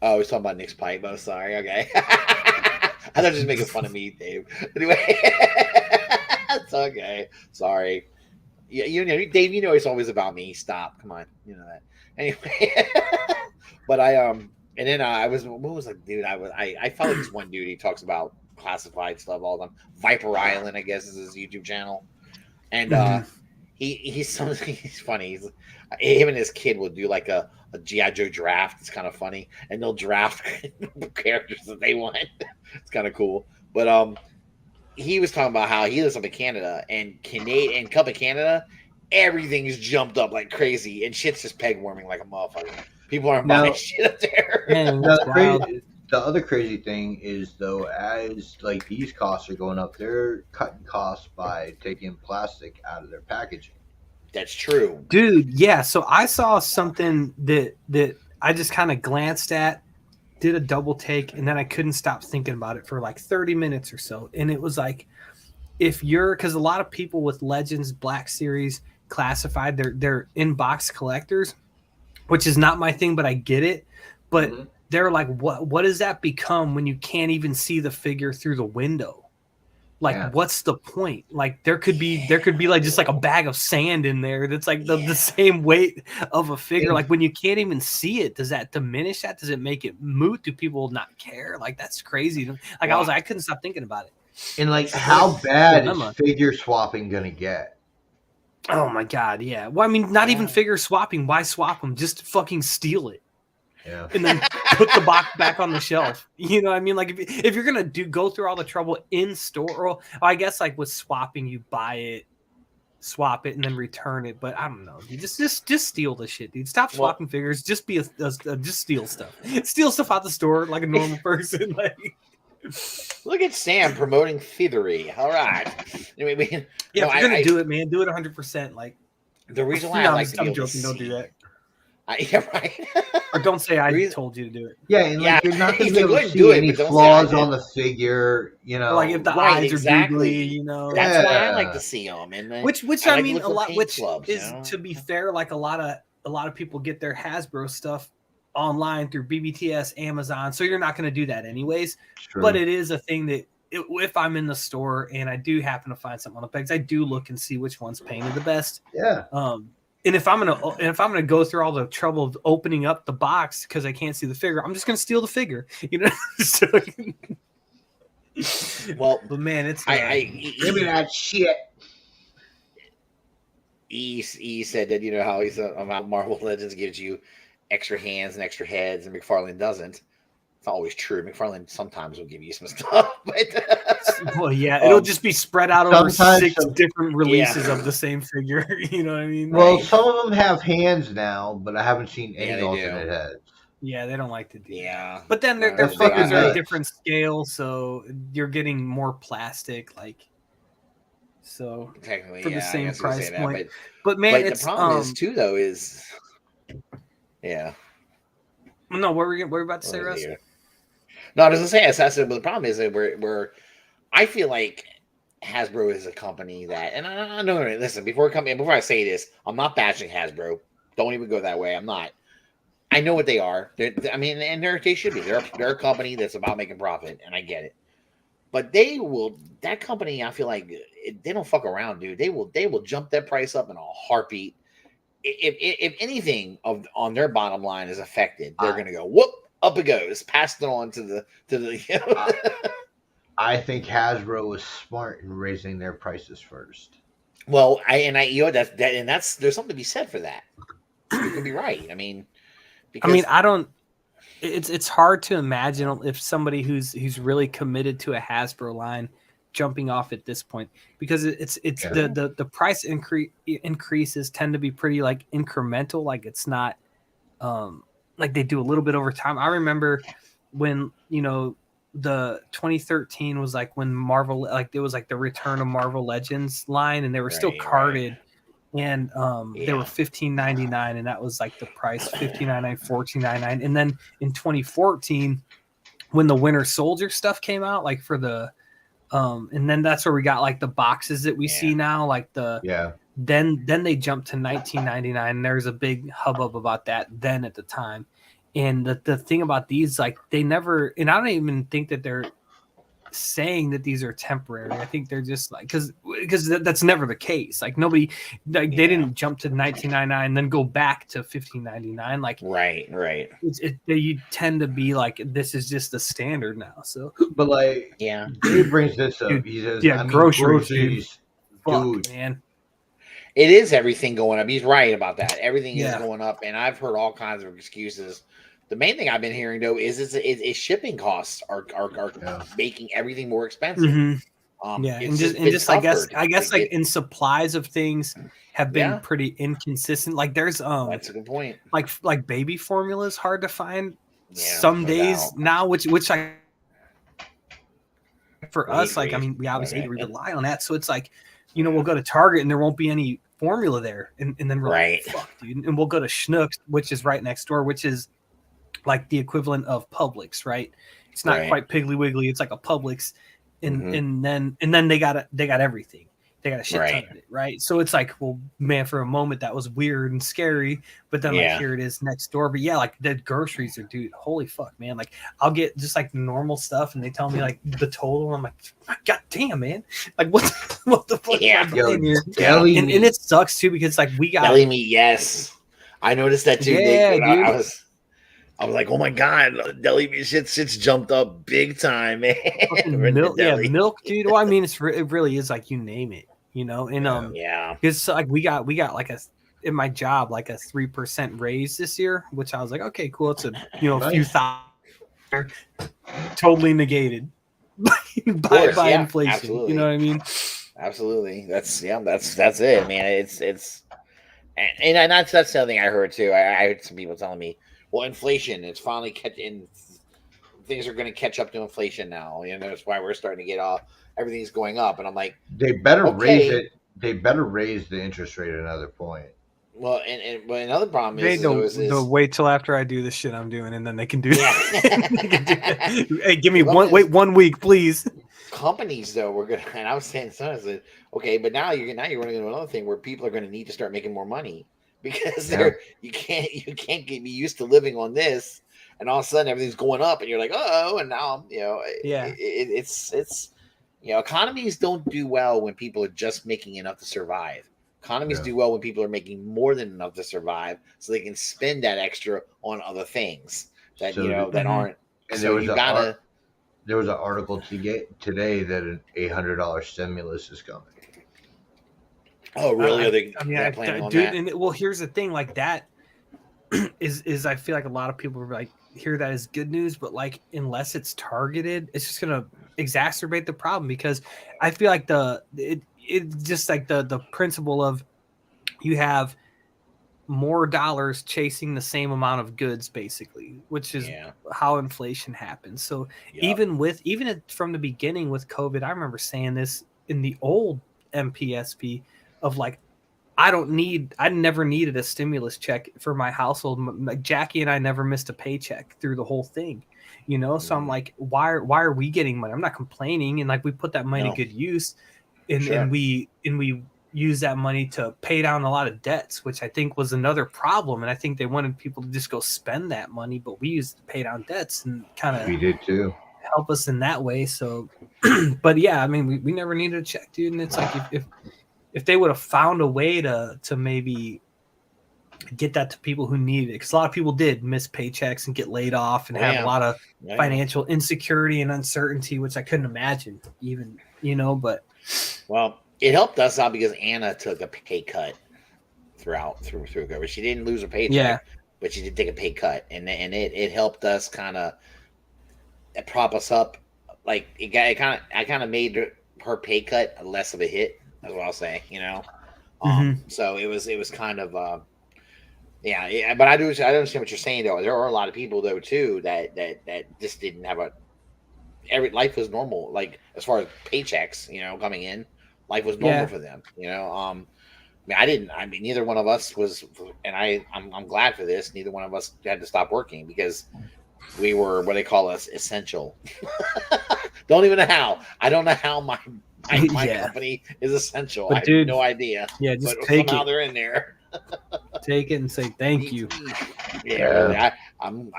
I was talking about Nick's pipe. Oh, sorry. Okay. I thought just making fun of me, Dave. Anyway, it's okay. Sorry. You know, Dave, it's always about me. Stop. Come on. You know that. Anyway. But and then I was, what was like, dude? I follow this one dude. He talks about classified stuff all the time. Viper Island, I guess, is his YouTube channel. And he's funny. Him and his kid will do like a G.I. Joe draft. It's kind of funny, and they'll draft characters that they want. It's kind of cool. But he was talking about how he lives up in Canada, and Cup of Canada, everything's jumped up like crazy, and shit's just peg warming like a motherfucker. People aren't buying shit up there. Man, the other crazy thing is, though, as like these costs are going up, they're cutting costs by taking plastic out of their packaging. That's true, dude. Yeah, so I saw something that I just kind of glanced at, did a double take, and then I couldn't stop thinking about it for like 30 minutes or so. And it was like, because a lot of people with Legends, Black Series, Classified, they're in-box collectors, which is not my thing, but I get it. But they're like, what does that become when you can't even see the figure through the window? Like, what's the point? Like, there could be like just like a bag of sand in there that's like the same weight of a figure. Like, when you can't even see it, does that diminish that? Does it make it moot? Do people not care? Like, that's crazy. Like, I was like, I couldn't stop thinking about it. And like, how bad is figure swapping gonna get? Oh my god, yeah. Well, I mean, not even figure swapping. Why swap them? Just fucking steal it. Yeah. And then put the box back on the shelf. You know what I mean? Like, if you're gonna go through all the trouble in store, or I guess like with swapping, you buy it, swap it, and then return it. But I don't know. You just steal the shit, dude. Stop swapping figures. Just be just steal stuff. Steal stuff out the store like a normal person. Like, look at Sam promoting thievery. All right. If you're gonna do it, man, do it 100%. Like, the reason why I'm joking. Don't do that. Yeah, right. Or don't say I told you to do it. Yeah, and like, you're not going to be able to see any flaws on the figure, you know. Or like if the eyes are googly, you know. That's why I like to see them. And which I mean, a lot. Which is, to be fair, like a lot of people get their Hasbro stuff online through BBTS, Amazon, so you're not going to do that anyways. True. But it is a thing that if I'm in the store and I do happen to find something on the pegs, I do look and see which one's painted the best. Yeah. And if I'm gonna go through all the trouble of opening up the box because I can't see the figure, I'm just gonna steal the figure, you know. Well, but man, it's give me that shit. E said that, you know how he's about Marvel Legends gives you extra hands and extra heads, and McFarlane doesn't. It's not always true. McFarlane sometimes will give you some stuff, but well, yeah, it'll just be spread out over 6 different releases of the same figure. You know what I mean? Well, some of them have hands now, but I haven't seen any alternate heads. Yeah, they don't like to do. Yeah, but then their figures are a different scale, so you're getting more plastic, like. So technically, for the same price point, that, but man, the problem is too, though, is no, what were we about to say, Russ? No, I was gonna say, but the problem is that we're I feel like Hasbro is a company that, and I know. Listen, before I say this, I'm not bashing Hasbro. Don't even go that way. I'm not. I know what they are. They should be. They're a company that's about making profit, and I get it. But that company, I feel like they don't fuck around, dude. They will jump that price up in a heartbeat. If anything on their bottom line is affected, they're gonna go whoop, up it goes, passed it on to the. I think Hasbro was smart in raising their prices first. Well, there's something to be said for that. You could be right. I mean, I don't. it's hard to imagine if somebody who's really committed to a Hasbro line jumping off at this point, because it's the price increases tend to be pretty like incremental, like it's not like they do a little bit over time. I remember when the 2013 was like when Marvel, like it was like the return of Marvel Legends line, and they were still carded. And they were $15.99, and that was like the price, $15.99, $14.99. And then in 2014, when the Winter Soldier stuff came out, like for the and then that's where we got like the boxes that we see now, like then they jumped to $19.99, and there's a big hubbub about that then at the time. And the thing about these, like they never, and I don't even think that they're saying that these are temporary. I think they're just like because that's never the case. Like nobody, like they didn't jump to $19.99 and then go back to $15.99. Like right. You tend to be like, this is just the standard now. So, but like, Dave brings this up. Dude, he says, groceries, dude, man. It is everything going up. He's right about that. Everything is going up, and I've heard all kinds of excuses. The main thing I've been hearing though is shipping costs are making everything more expensive. Mm-hmm. And just I guess like in supplies of things have been pretty inconsistent. Like there's that's a good point. Like baby formula is hard to find some days now, which I for us, like I mean we obviously rely on that. So it's like, we'll go to Target and there won't be any formula there, and then we're like, fuck, dude. And we'll go to Schnucks, which is right next door, which is like the equivalent of Publix, right? It's not quite Piggly Wiggly. It's like a Publix, and then they got everything. They got a shit ton of it, right? So it's like, well, man, for a moment that was weird and scary, but then like here it is next door. But yeah, like the groceries are, dude, holy fuck, man. Like I'll get just like normal stuff, and they tell me like the total. I'm like, God damn, man, like what the fuck am I buying here? And it sucks too, because like we got deli meat. Yes, I noticed that too. Yeah, dude. I was like, oh my god, deli meat shit's jumped up big time, man. Milk, dude. Well, I mean, it really is like you name it, and because like we got like in my job like a 3% raise this year, which I was like, okay, cool. It's a a few thousand, totally negated by inflation. Absolutely. You know what I mean? Absolutely. That's it, man. It's and that's the other thing I heard too. I heard some people telling me, well, inflation, it's finally catching. Things are going to catch up to inflation now. That's why we're starting to get everything's going up. And I'm like, they better raise it. They better raise the interest rate another point. Well, but another problem is they'll wait till after I do the shit I'm doing, and then they can do that. Hey, give me 1 week, please. Companies though, we're gonna. And I was saying, okay, but now you're running into another thing where people are going to need to start making more money. Because you can't be used to living on this, and all of a sudden everything's going up, and you're like, oh, and now it's economies don't do well when people are just making enough to survive. Economies do well when people are making more than enough to survive, so they can spend that extra on other things that that aren't. And so there was an article today that an $800 stimulus is coming. Oh, really? Are they planning on that? And here's the thing, like that is I feel like a lot of people like hear that as good news, but like unless it's targeted, it's just gonna exacerbate the problem, because I feel like it's just like the principle of you have more dollars chasing the same amount of goods, basically, which is how inflation happens. So even from the beginning with COVID, I remember saying this in the old MPSP. Of like, I never needed a stimulus check for my household. Jackie and I never missed a paycheck through the whole thing, So I'm like, why are we getting money? I'm not complaining, and like we put that money to good use, and we use that money to pay down a lot of debts, which I think was another problem. And I think they wanted people to just go spend that money, but we used it to pay down debts and kind of we did too help us in that way. So, but yeah, I mean, we never needed a check, dude. And it's like if they would have found a way to maybe get that to people who need it, because a lot of people did miss paychecks and get laid off and have a lot of financial insecurity and uncertainty, which I couldn't imagine even, but. Well, it helped us out because Anna took a pay cut through COVID. She didn't lose her paycheck, but she did take a pay cut, and it helped us kind of prop us up. Like I kind of made her pay cut less of a hit. That's what I'll say. So it was kind of yeah. But I understand what you're saying though. There are a lot of people though too that just didn't have every life was normal. Like as far as paychecks, coming in, life was normal for them. I mean, neither one of us was, and I'm glad for this. Neither one of us had to stop working because we were what they call us essential. Don't even know how. I don't know how my company is essential. I have no idea. Yeah, just but take somehow it. They're in there. Take it and say thank you. Yeah, really, I'm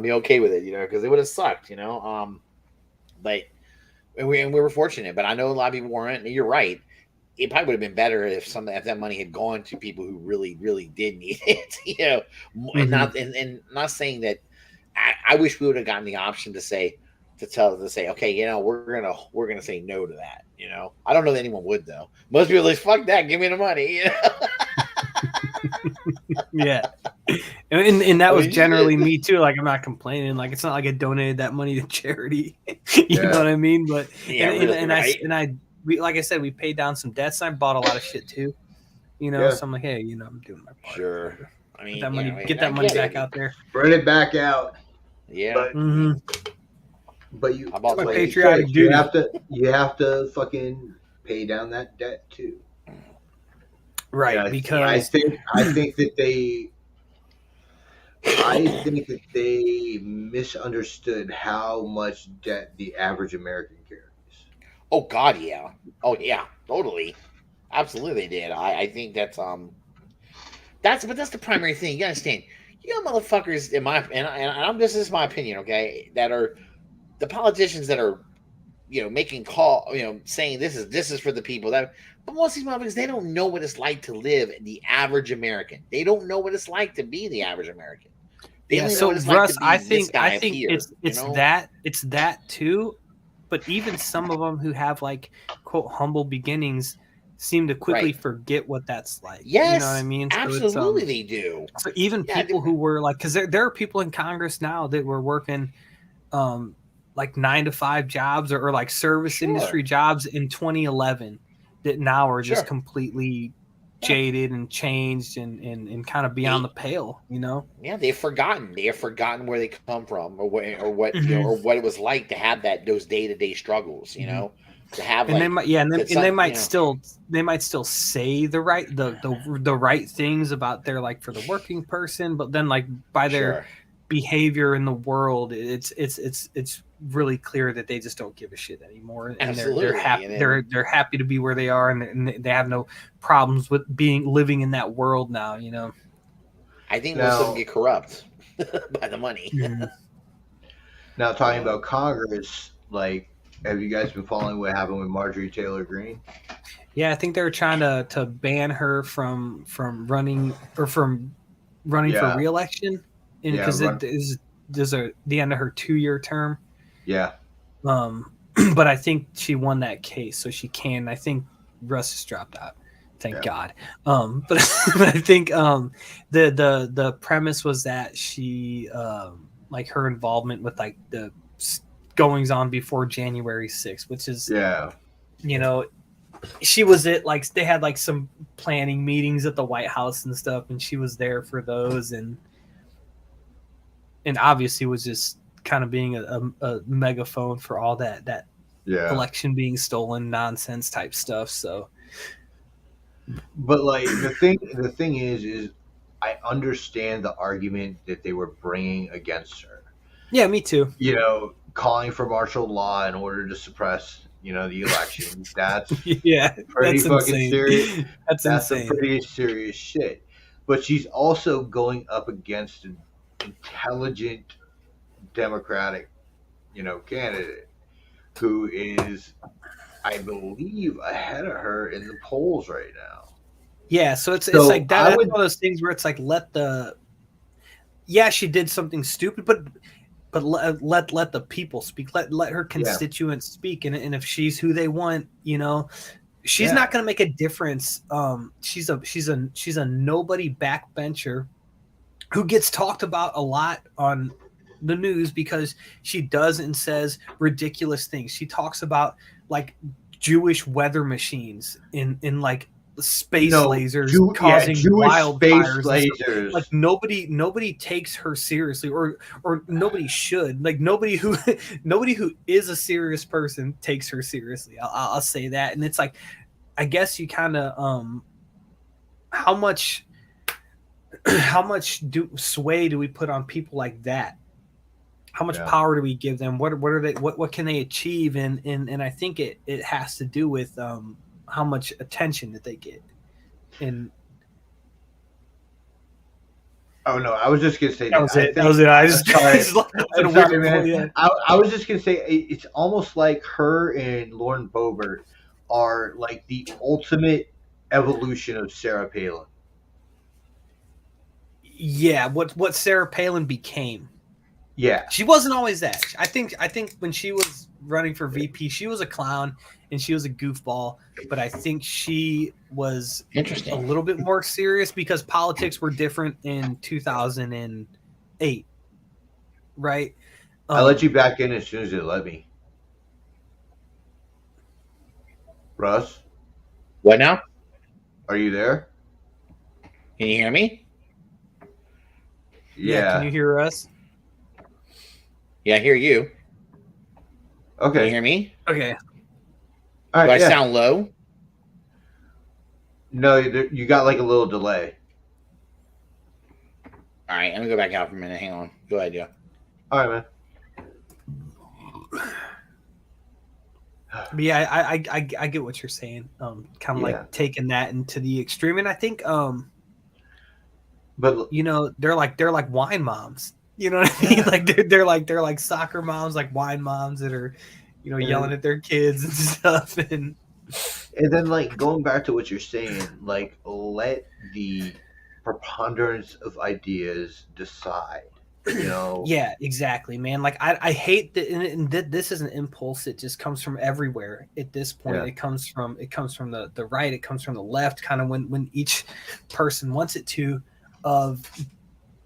be okay with it, because it would have sucked, But we were fortunate, but I know a lot of people weren't. And you're right. It probably would have been better if that money had gone to people who really, really did need it, and not saying that. I wish we would have gotten the option to say, okay, we're gonna say no to that. I don't know that anyone would though. Most people are like, fuck that, give me the money. Yeah, and that was generally me too. Like I'm not complaining. Like it's not like I donated that money to charity. You know what I mean? But we like I said, we paid down some debts. And I bought a lot of shit too. So I'm like, hey, I'm doing my part. Sure. I mean, get that money back out there. Bring it back out. Yeah. But you, it's my patriotic duty. You have to fucking pay down that debt too. Right, because I think that they misunderstood how much debt the average American carries. Oh God, yeah. Oh yeah, totally. Absolutely they did. I think that's the primary thing. You understand? You got motherfuckers this is my opinion, okay, that are the politicians that are making saying this is for the people but most of these motherfuckers, they don't know what it's like to live the average American. They don't know what it's like to be the average American. Russ, I think it's that too. But even some of them who have like quote humble beginnings seem to quickly forget what that's like. Yes, you know what I mean? Absolutely, they do. So even people who were like, because there are people in Congress now that were working like 9-to-5 jobs or like service industry jobs in 2011 that now are just completely jaded and changed and kind of beyond the pale, Yeah, they've forgotten where they come from or what or what it was like to have those day-to-day struggles, to have and they might still say the right things about their like for the working person, but then like by their behavior in the world, it's really clear that they just don't give a shit anymore, and they're happy. They're happy to be where they are, and they have no problems with living in that world now. I think most of them get corrupt by the money. Now, talking about Congress, like, have you guys been following what happened with Marjorie Taylor Greene? Yeah, I think they were trying to ban her from running for re-election, because it is the end of her 2-year term. Yeah. But I think she won that case, so she can. I think Russ has dropped out. Thank God. But I think the premise was that she like her involvement with like the goings on before January 6th, which is she was like they had like some planning meetings at the White House and stuff, and she was there for those, and obviously was just kind of being a megaphone for all that election being stolen nonsense type stuff. So, but like the thing is I understand the argument that they were bringing against her. Yeah, me too. Calling for martial law in order to suppress the election. That's pretty fucking insane. serious. That's insane. Some pretty serious shit. But she's also going up against an intelligent Democratic, candidate who is, I believe, ahead of her in the polls right now. Yeah, so it's like that. That's one of those things where it's like she did something stupid, but let the people speak. Let her constituents speak, and if she's who they want, she's not going to make a difference. She's a nobody backbencher who gets talked about a lot on the news because she does and says ridiculous things. She talks about like Jewish weather machines in like space lasers causing Jewish space wildfires and stuff. lasers. Like nobody takes her seriously, or nobody should. Like nobody who is a serious person takes her seriously. I'll say that. And it's like, I guess you kind of how much sway do we put on people like that? How much power do we give them? What are they? What can they achieve? And I think it has to do with how much attention that they get. And oh no, I was just gonna say that was it. That was it. I just I'm sorry, man. Yeah. I was just gonna say it's almost like her and Lauren Boebert are like the ultimate evolution of Sarah Palin. Yeah, what Sarah Palin became. Yeah, she wasn't always that. I think when she was running for VP, she was a clown and she was a goofball. But I think she was a little bit more serious because politics were different in 2008, right? I let you back in as soon as you let me. Russ, what now? Are you there? Can you hear me? Yeah. Can you hear us? Yeah, I hear you. Okay. Can you hear me? Okay. All right, do I sound low? No, you got like a little delay. All right, let me go back out for a minute. Hang on. Go ahead, yeah. All right, man. But yeah, I get what you're saying. Kind of like taking that into the extreme, and I think but you know, they're like wine moms. You know what I mean? Like they're like soccer moms, like wine moms that are, you know, yelling at their kids and stuff. And then like going back to what you're saying, like let the preponderance of ideas decide. You know? Yeah, exactly, man. Like I hate that, and this is an impulse that just comes from everywhere at this point. It comes from the right, it comes from the left, kind of when each person wants it to, of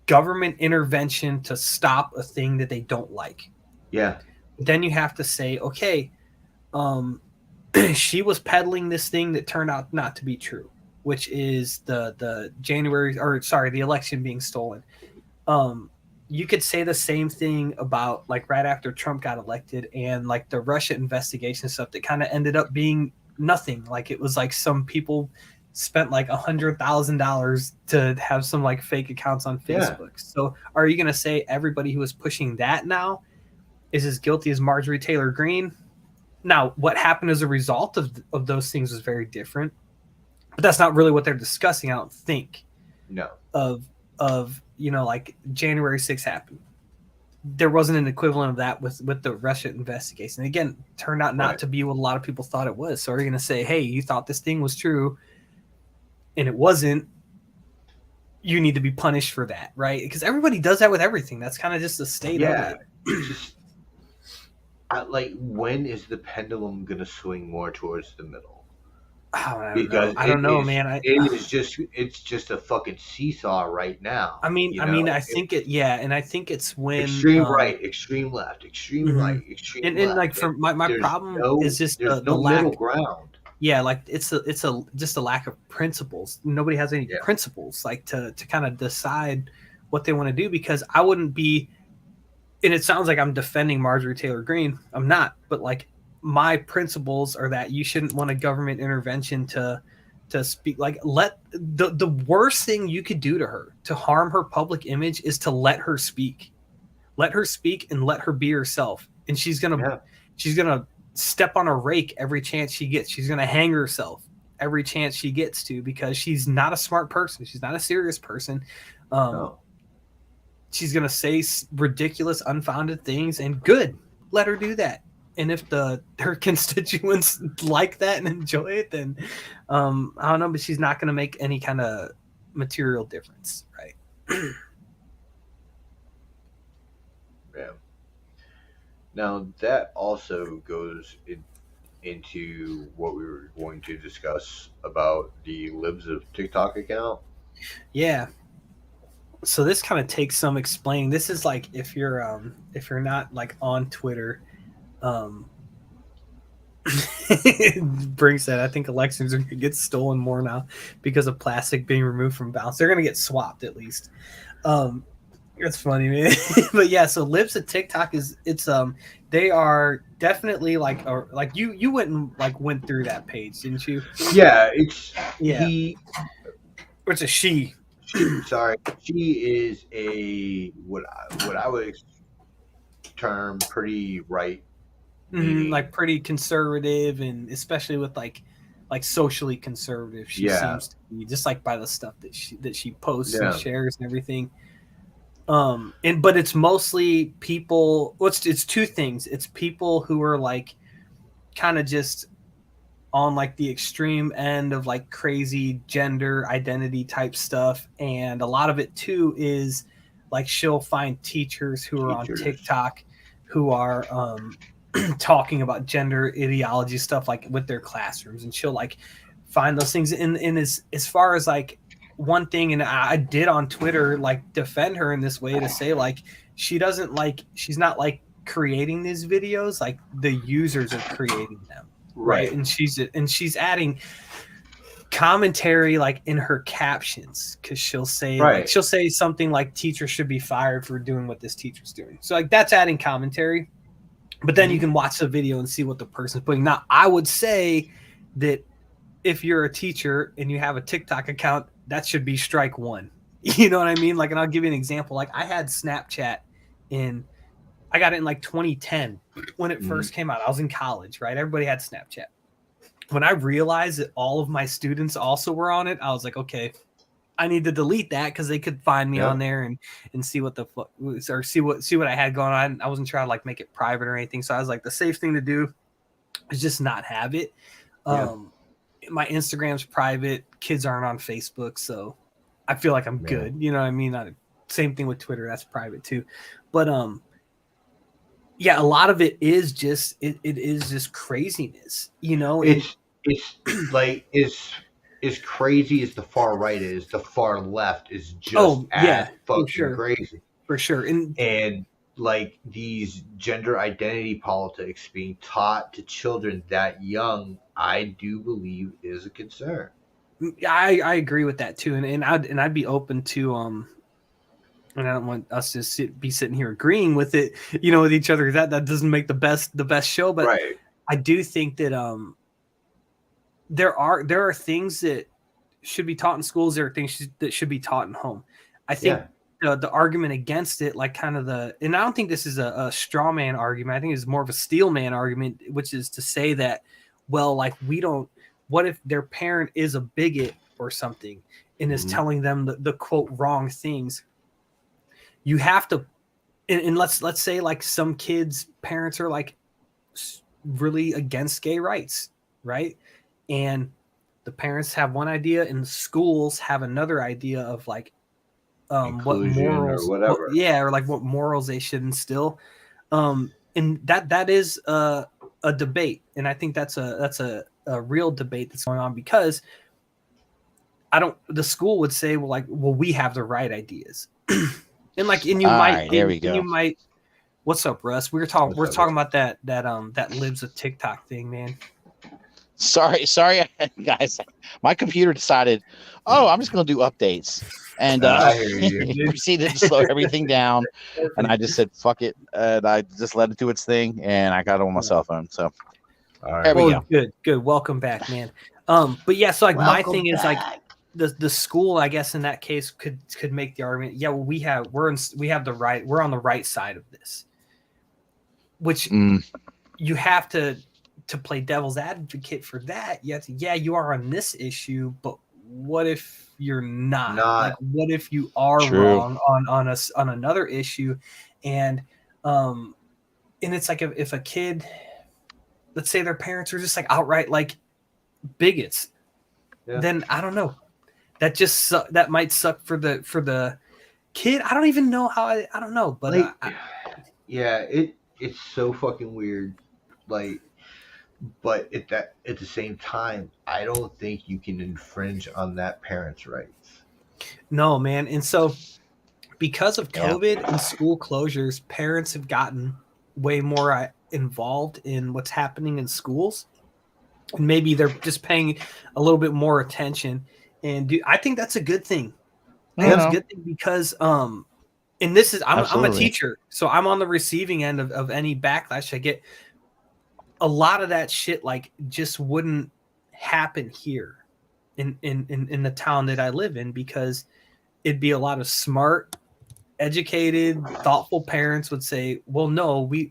government intervention to stop a thing that they don't like. Yeah. Then you have to say, okay, she was peddling this thing that turned out not to be true, which is the election being stolen. You could say the same thing about like right after Trump got elected and like the Russia investigation stuff that kind of ended up being nothing. Like it was like some people spent like $100,000 to have some like fake accounts on Facebook. Yeah. So are you going to say everybody who is pushing that now is as guilty as Marjorie Taylor Greene? Now, what happened as a result of those things was very different, but that's not really what they're discussing. I don't think. No. Of you know, like January 6th happened. There wasn't an equivalent of that with the Russia investigation. Again, turned out not to be what a lot of people thought it was. So are you going to say, hey, you thought this thing was true and it wasn't, you need to be punished for that, right? Because everybody does that with everything. That's kind of just the state of it. Like, when is the pendulum going to swing more towards the middle? I don't know, man. It's just a fucking seesaw right now. I mean, I think and I think it's when extreme right, extreme left, extreme right, extreme left. And like for my problem is just the lack middle ground. Yeah, like it's just a lack of principles. Nobody has any principles like to kind of decide what they want to do, because I wouldn't be, and it sounds like I'm defending Marjorie Taylor Greene. I'm not, but like my principles are that you shouldn't want a government intervention to speak. Like the worst thing you could do to her to harm her public image is to let her speak and let her be herself. And she's gonna step on a rake every chance she gets. She's gonna hang herself every chance she gets to, because she's not a smart person. She's not a serious person. No. She's gonna say ridiculous, unfounded things, and good, let her do that. And if her constituents like that and enjoy it, then I don't know, but she's not going to make any kind of material difference, right? Yeah. Now that also goes into what we were going to discuss about the Libs of TikTok account. Yeah. So this kind of takes some explaining. This is like if you're not like on Twitter, um brings that I think elections are gonna get stolen more now because of plastic being removed from ballots. They're gonna get swapped at least. Um it's funny, man. But yeah, so Libs at TikTok it's they are definitely like, or like you went and like went through that page, didn't you? Yeah, it's Yeah. he. It's a she. She is a what I would term pretty right leaning. Like pretty conservative, and especially with like socially conservative, she Yeah, seems to be, just like by the stuff that she posts and yeah, shares and everything. And but it's mostly people. It's two things. It's people who are like kind of just on like the extreme end of like crazy gender identity type stuff, and a lot of it too is like she'll find teachers who are on teachers. TikTok who are talking about gender ideology stuff like with their classrooms, and she'll like find those things in as far as like one thing. And I did on Twitter like defend her in this way to say like she's not like creating these videos, like the users are creating them, right? Right. And she's adding commentary like in her captions, because Right. she'll say something like teachers should be fired for doing what this teacher's doing, so like that's adding commentary. But then you can watch the video and see what the person's putting. Now I would say that if you're a teacher and you have a TikTok account, that should be strike one. You know what I mean? Like, and I'll give you an example. Like, I had Snapchat I got it in like 2010 when it first came out. I was in college, right? Everybody had Snapchat. When I realized that all of my students also were on it, I was like, okay, I need to delete that because they could find me on there and see what the fuck, or see what I had going on. I wasn't trying to like make it private or anything. So I was like, the safe thing to do is just not have it. My Instagram's private. Kids aren't on Facebook, so I feel like I'm good. You know what I mean? Same thing with Twitter. That's private too. But yeah, a lot of it is just it is just craziness, you know. And It's like as crazy as the far right is, the far left is just oh as yeah, fucking crazy. for sure. And like these gender identity politics being taught to children that young, I do believe is a concern. I agree with that too, and I'd be open to and I don't want us to be sitting here agreeing with it, you know, with each other. That doesn't make the best show, but Right. I do think that there are things that should be taught in schools. There are things that should be taught in home. I think the argument against it, like kind of and I don't think this is a straw man argument. I think it's more of a steel man argument, which is to say that, well, like what if their parent is a bigot or something and is telling them the quote wrong things? You have to, and let's say like some kids' parents are like really against gay rights, right? And the parents have one idea and the schools have another idea of like what morals, or whatever. or like what morals they should instill. And that is a debate, and I think that's a real debate that's going on, because the school would say, well, we have the right ideas. And like, and you All might, right, there we go. and you might. What's up, Russ? We're talking about that Libs of TikTok thing, man. Sorry, guys. My computer decided, I'm just going to do updates, and proceeded to slow everything down. And I just said, "Fuck it," and I just let it do its thing, and I got it on my cell phone. So, there we go. Good. Welcome back, man. But yeah, so like my thing is like the school, I guess in that case could make the argument, yeah, well, we have the right, we're on the right side of this, which you have to play devil's advocate for that. You are on this issue, but what if you're not? Like, what if you are wrong on another issue? And it's like if a kid, let's say their parents are just like outright like bigots, then I don't know. That might suck for the kid. I don't even know how. I don't know, but like, it's so fucking weird. Like, but at the same time, I don't think you can infringe on that parent's rights. No, man. And so because of COVID and school closures, parents have gotten way more involved in what's happening in schools. And maybe they're just paying a little bit more attention. And I think that's a good thing. That's a good thing because, and this is, I'm a teacher, so I'm on the receiving end of any backlash I get. A lot of that shit like just wouldn't happen here in the town that I live in, because it'd be a lot of smart, educated, thoughtful parents would say, well, no, we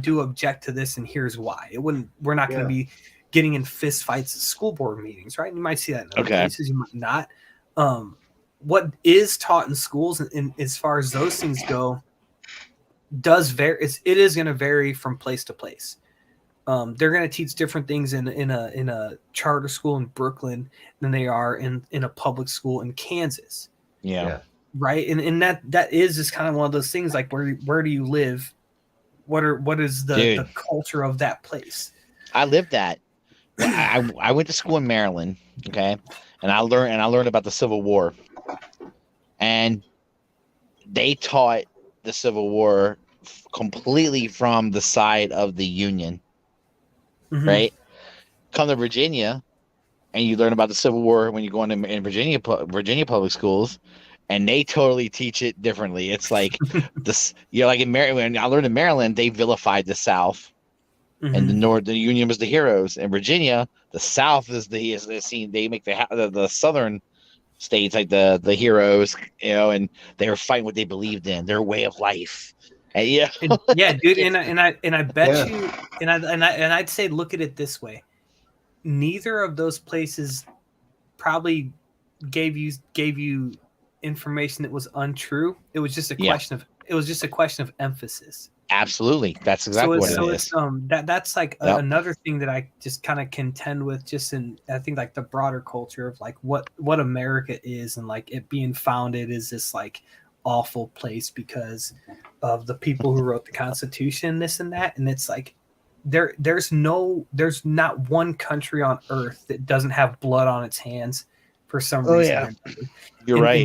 do object to this, and here's why. We're not going to be getting in fist fights at school board meetings, right? And you might see that in other places, you might not. What is taught in schools, and as far as those things go, does vary. It is going to vary from place to place. They're going to teach different things in a charter school in Brooklyn than they are in a public school in Kansas. Yeah. Right. And that is just kind of one of those things, like where do you live? What is the culture of that place? I lived that. I went to school in Maryland. Okay. And I learned about the Civil War, and they taught the Civil War completely from the side of the Union. Mm-hmm. Right. Come to Virginia, and you learn about the Civil War when you go in Virginia public schools, and they totally teach it differently. It's like this, like in Maryland. I learned in Maryland, they vilified the South, and the North, the Union was the heroes. In Virginia, the South is the scene. They make the Southern states like the heroes, and they were fighting what they believed in, their way of life. And, dude, and I bet you, and I'd say, look at it this way: neither of those places probably gave you information that was untrue. It was just a question of emphasis. Absolutely, that's exactly what it is. That's like another thing that I just kind of contend with, just in, I think, like the broader culture of like what America is, and like it being founded as this like awful place because of the people who wrote the Constitution, this and that. And it's like there's not one country on earth that doesn't have blood on its hands for some reason. You're right.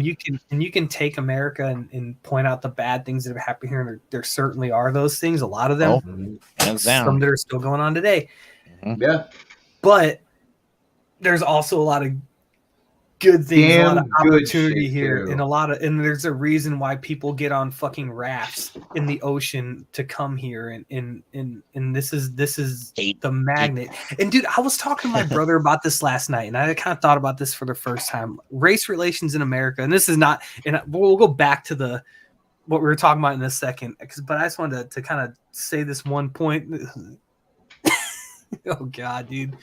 And you can take America and point out the bad things that have happened here, and there certainly are those things. A lot of them, some that are still going on today. Yeah, but there's also a lot of good things, a lot of opportunity here, too. And there's a reason why people get on fucking rafts in the ocean to come here, and this is the magnet. And dude, I was talking to my brother about this last night, and I kind of thought about this for the first time. Race relations in America, and this is not, and we'll go back to what we were talking about in a second, but I just wanted to kind of say this one point. Oh God, dude.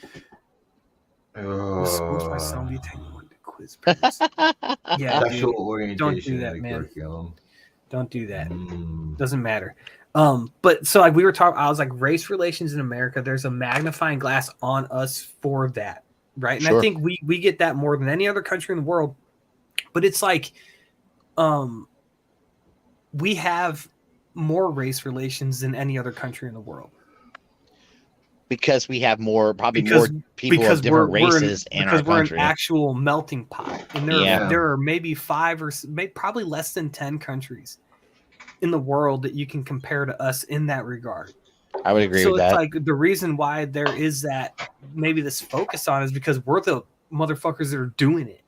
My son be taking one to quiz. Yeah, sexual orientation. Don't do that, man. Don't do that. Doesn't matter. But so like we were talking, I was like, race relations in America, there's a magnifying glass on us for that, right? And I think we get that more than any other country in the world. But it's like, we have more race relations than any other country in the world. Because we have more people of different races in our country. Because we're an actual melting pot. And there are maybe 5 or probably less than 10 countries in the world that you can compare to us in that regard. I would agree with that. So it's like the reason why there is that maybe this focus on is because we're the motherfuckers that are doing it.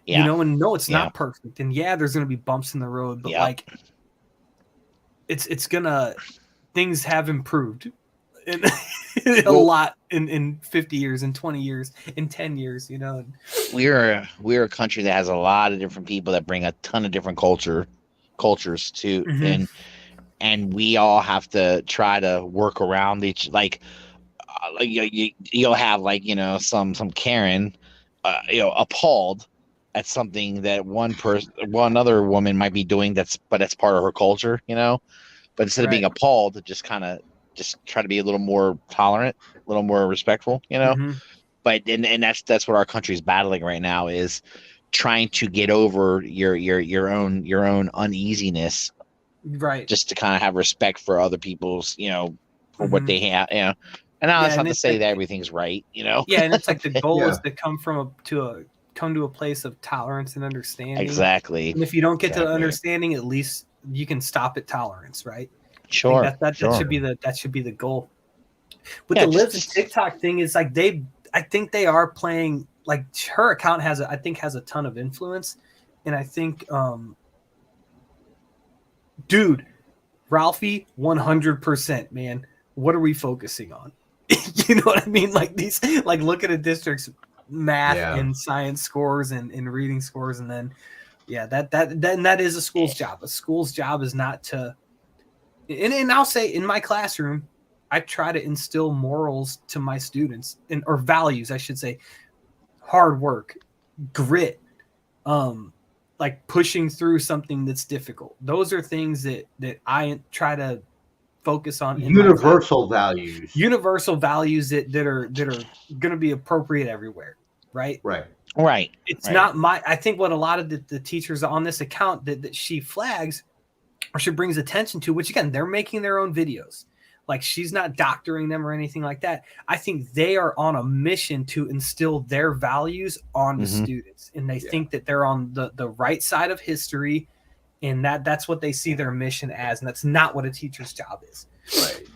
Yeah. And no, it's not perfect. And there's going to be bumps in the road, but like it's going to, things have improved. A lot in 50 years, in 20 years, in 10 years, We're a country that has a lot of different people that bring a ton of different cultures to, and we all have to try to work around each, you'll have some Karen appalled at something that one other woman might be doing that's part of her culture, but instead of being appalled, just kind of just try to be a little more tolerant, a little more respectful, But and that's what our country is battling right now, is trying to get over your own uneasiness, right? Just to kind of have respect for other people's, for what they have, And now that's not to say that everything's right, Yeah, and it's like the goal is to come to a come to a place of tolerance and understanding. Exactly. And if you don't get to understanding, at least you can stop at tolerance, right? Sure. That should be the goal. But the Lives of TikTok thing is like I think they are playing, like, her account has a ton of influence, and I think dude, Ralphie, 100%, man. What are we focusing on? You know what I mean? Like these, like look at a district's math and science scores and reading scores, and then that is a school's job. A school's job is not to, and I'll say in my classroom, I try to instill morals to my students, or values, I should say, hard work, grit, like pushing through something that's difficult. Those are things that I try to focus on. Universal values that are going to be appropriate everywhere. Right. It's not I think what a lot of the teachers on this account that she flags or she brings attention to, which again, they're making their own videos. Like, she's not doctoring them or anything like that. I think they are on a mission to instill their values on the students, and they think that they're on the right side of history, and that's what they see their mission as, and that's not what a teacher's job is. Right.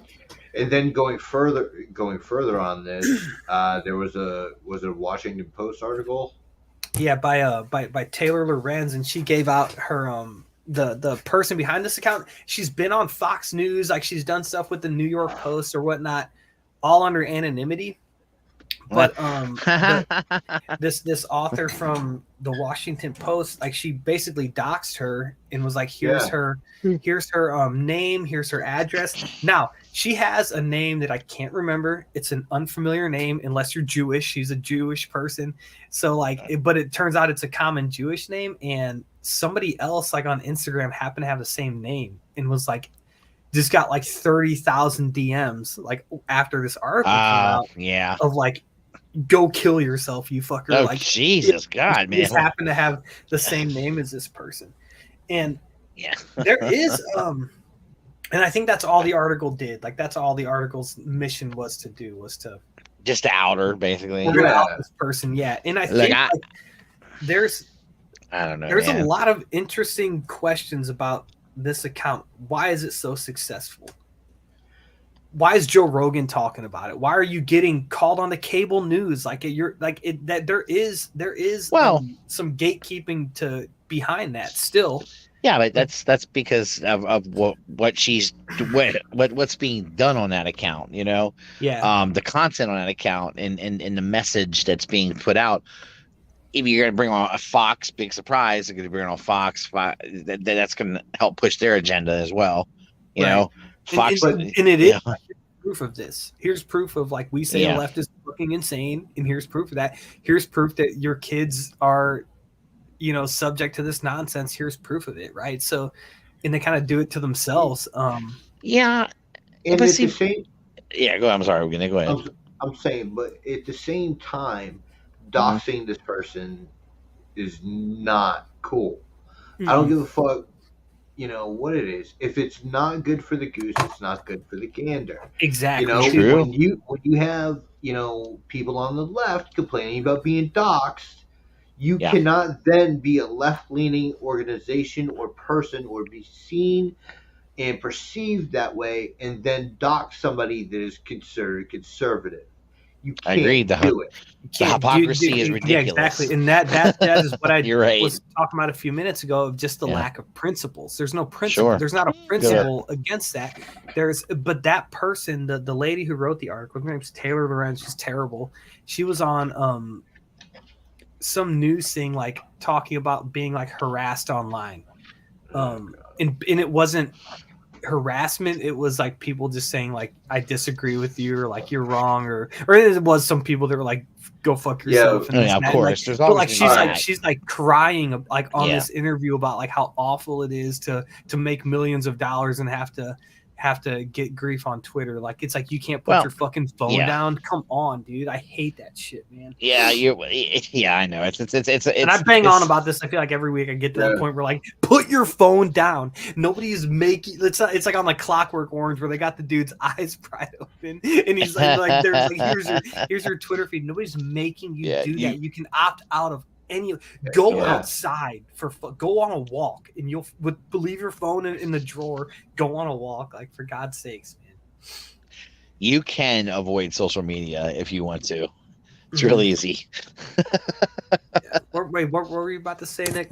And then going further on this, there was a Washington Post article. Yeah, by Taylor Lorenz, and she gave out her the person behind this account. She's been on Fox News, like she's done stuff with the New York Post or whatnot, all under anonymity. But this author from the Washington Post, like, she basically doxed her and was like, here's her name, here's her address. Now, she has a name that I can't remember. It's an unfamiliar name unless you're Jewish. She's a Jewish person. So like, but it turns out it's a common Jewish name, and somebody else like on Instagram happened to have the same name and was like, just got like 30,000 DMs like after this article came out. Yeah. Of like, go kill yourself, you fucker. Oh, like, Jesus, God, man. Just happen to have the same name as this person. And there is and I think that's all the article did. Like, that's all the article's mission was to do, was to just to out her, basically. We're gonna out this person, And I think there's a lot of interesting questions about this account. Why is it so successful? Why is Joe Rogan talking about it? Why are you getting called on the cable news? Like, that there is some gatekeeping to behind that still. Yeah, but that's because of what's being done on that account, you know? Yeah. The content on that account and the message that's being put out. If you're going to bring on a Fox, big surprise, you're going to bring on Fox, that's going to help push their agenda as well. You know, Fox. And it is proof of this. Here's proof of, like, we say the left is fucking insane, and here's proof of that. Here's proof that your kids are, you know, subject to this nonsense. Here's proof of it, right? So, and they kind of do it to themselves. Yeah. And but at the same, go ahead. I'm sorry. We're going to go ahead. I'm saying, but at the same time, doxing this person is not cool. I don't give a fuck, you know, what it is. If it's not good for the goose, it's not good for the gander. Exactly. You know, True. when you have, you know, people on the left complaining about being doxed, you cannot then be a left-leaning organization or person or be seen and perceived that way and then dox somebody that is considered conservative. You can't do it. The hypocrisy is ridiculous. Yeah, exactly. And that is what I right. was talking about a few minutes ago, of just the lack of principles. There's no principle. There's not a principle against that. But that person, the lady who wrote the article, her name's Taylor Lorenz. She's terrible. She was on some news thing, like talking about being like harassed online. And it wasn't harassment, it was like people just saying like, I disagree with you, or like you're wrong, or it was some people that were like, go fuck yourself. Of course. Like, but like she's like crying like on this interview about like how awful it is to make millions of dollars and have to get grief on Twitter. Like, it's like, you can't put your fucking phone down. Come on, dude. I hate that shit, man. Yeah, I know. It's and I bang on about this. I feel like every week I get to that point where, like, put your phone down. Nobody is making it's like on like Clockwork Orange, where they got the dude's eyes pried open and he's like there's like, here's your Twitter feed. Nobody's making you do that. You can opt out of go outside go on a walk, and you'll leave your phone in the drawer, go on a walk, like, for God's sakes, man. You can avoid social media if you want to. It's real easy. Wait, what were you about to say, Nick?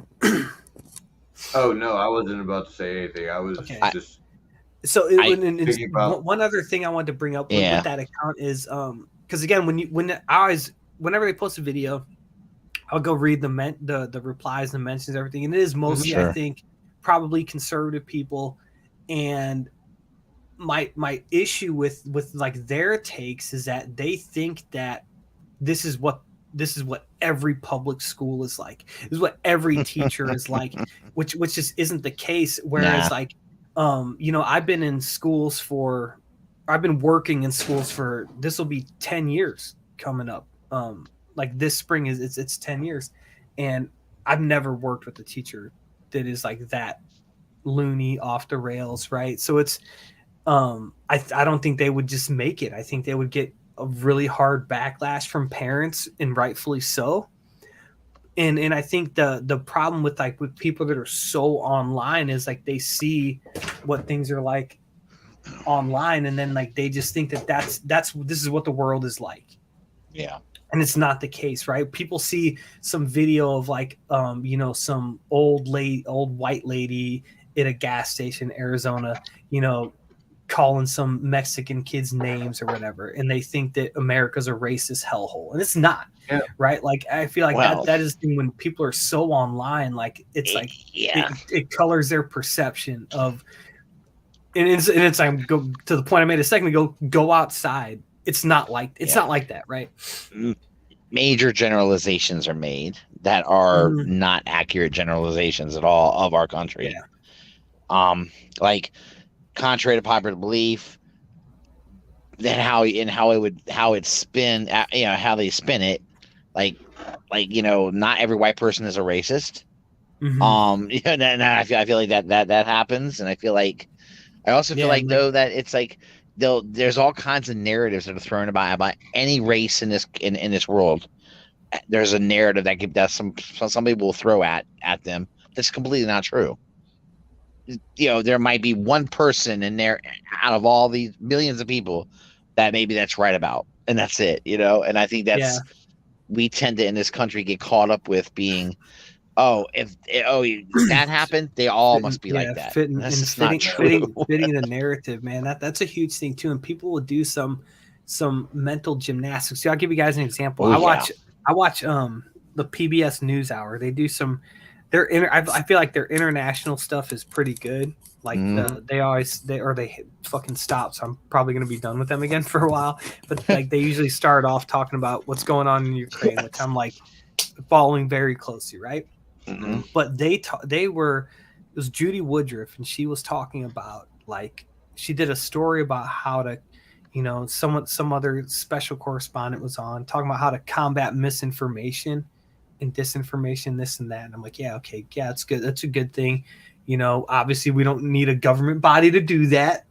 Oh no, I wasn't about to say anything. I was just. So one other thing I wanted to bring up with that account is because again, whenever they post a video, I'll go read the replies, the mentions, everything, and it is mostly I think probably conservative people. And my issue with like their takes is that they think that this is what every public school is like. This is what every teacher is like, which just isn't the case. Whereas like, I've been working in schools for, this will be 10 years coming up. Like this spring it's 10 years, and I've never worked with a teacher that is like that loony, off the rails, right? So it's, I don't think they would just make it. I think they would get a really hard backlash from parents, and rightfully so. And I think the problem with people that are so online is like they see what things are like online, and then like they just think that this is what the world is like. Yeah. And it's not the case, right? People see some video of like some old white lady at a gas station in Arizona, calling some Mexican kids names or whatever, and they think that America's a racist hellhole, and it's not. Yeah. Right? Like I feel like that is the thing when people are so online, like it's like it colors their perception of, and it's like, go to the point I made a second ago, go outside. It's not like that, right? Major generalizations are made that are not accurate generalizations at all of our country. Yeah. Like contrary to popular belief, then how they spin it, like not every white person is a racist. And I feel like that happens, and I also feel like though that it's like there's all kinds of narratives that are thrown about any race in this world. There's a narrative that some people will throw at them that's completely not true. There might be one person in there out of all these millions of people that maybe that's right about, and that's it. And I think we tend to in this country get caught up with being, if that happened, they all must be like that. Fitting the narrative, man. That's a huge thing too. And people will do some mental gymnastics. So I'll give you guys an example. I watch the PBS NewsHour. They do some. I feel like their international stuff is pretty good. Like they fucking stop. So I'm probably gonna be done with them again for a while. But like they usually start off talking about what's going on in Ukraine, which I'm like following very closely, right? But it was Judy Woodruff, and she was talking about, like, she did a story about how to, some other special correspondent was on talking about how to combat misinformation and disinformation, this and that. And I'm like, that's good. That's a good thing. Obviously we don't need a government body to do that,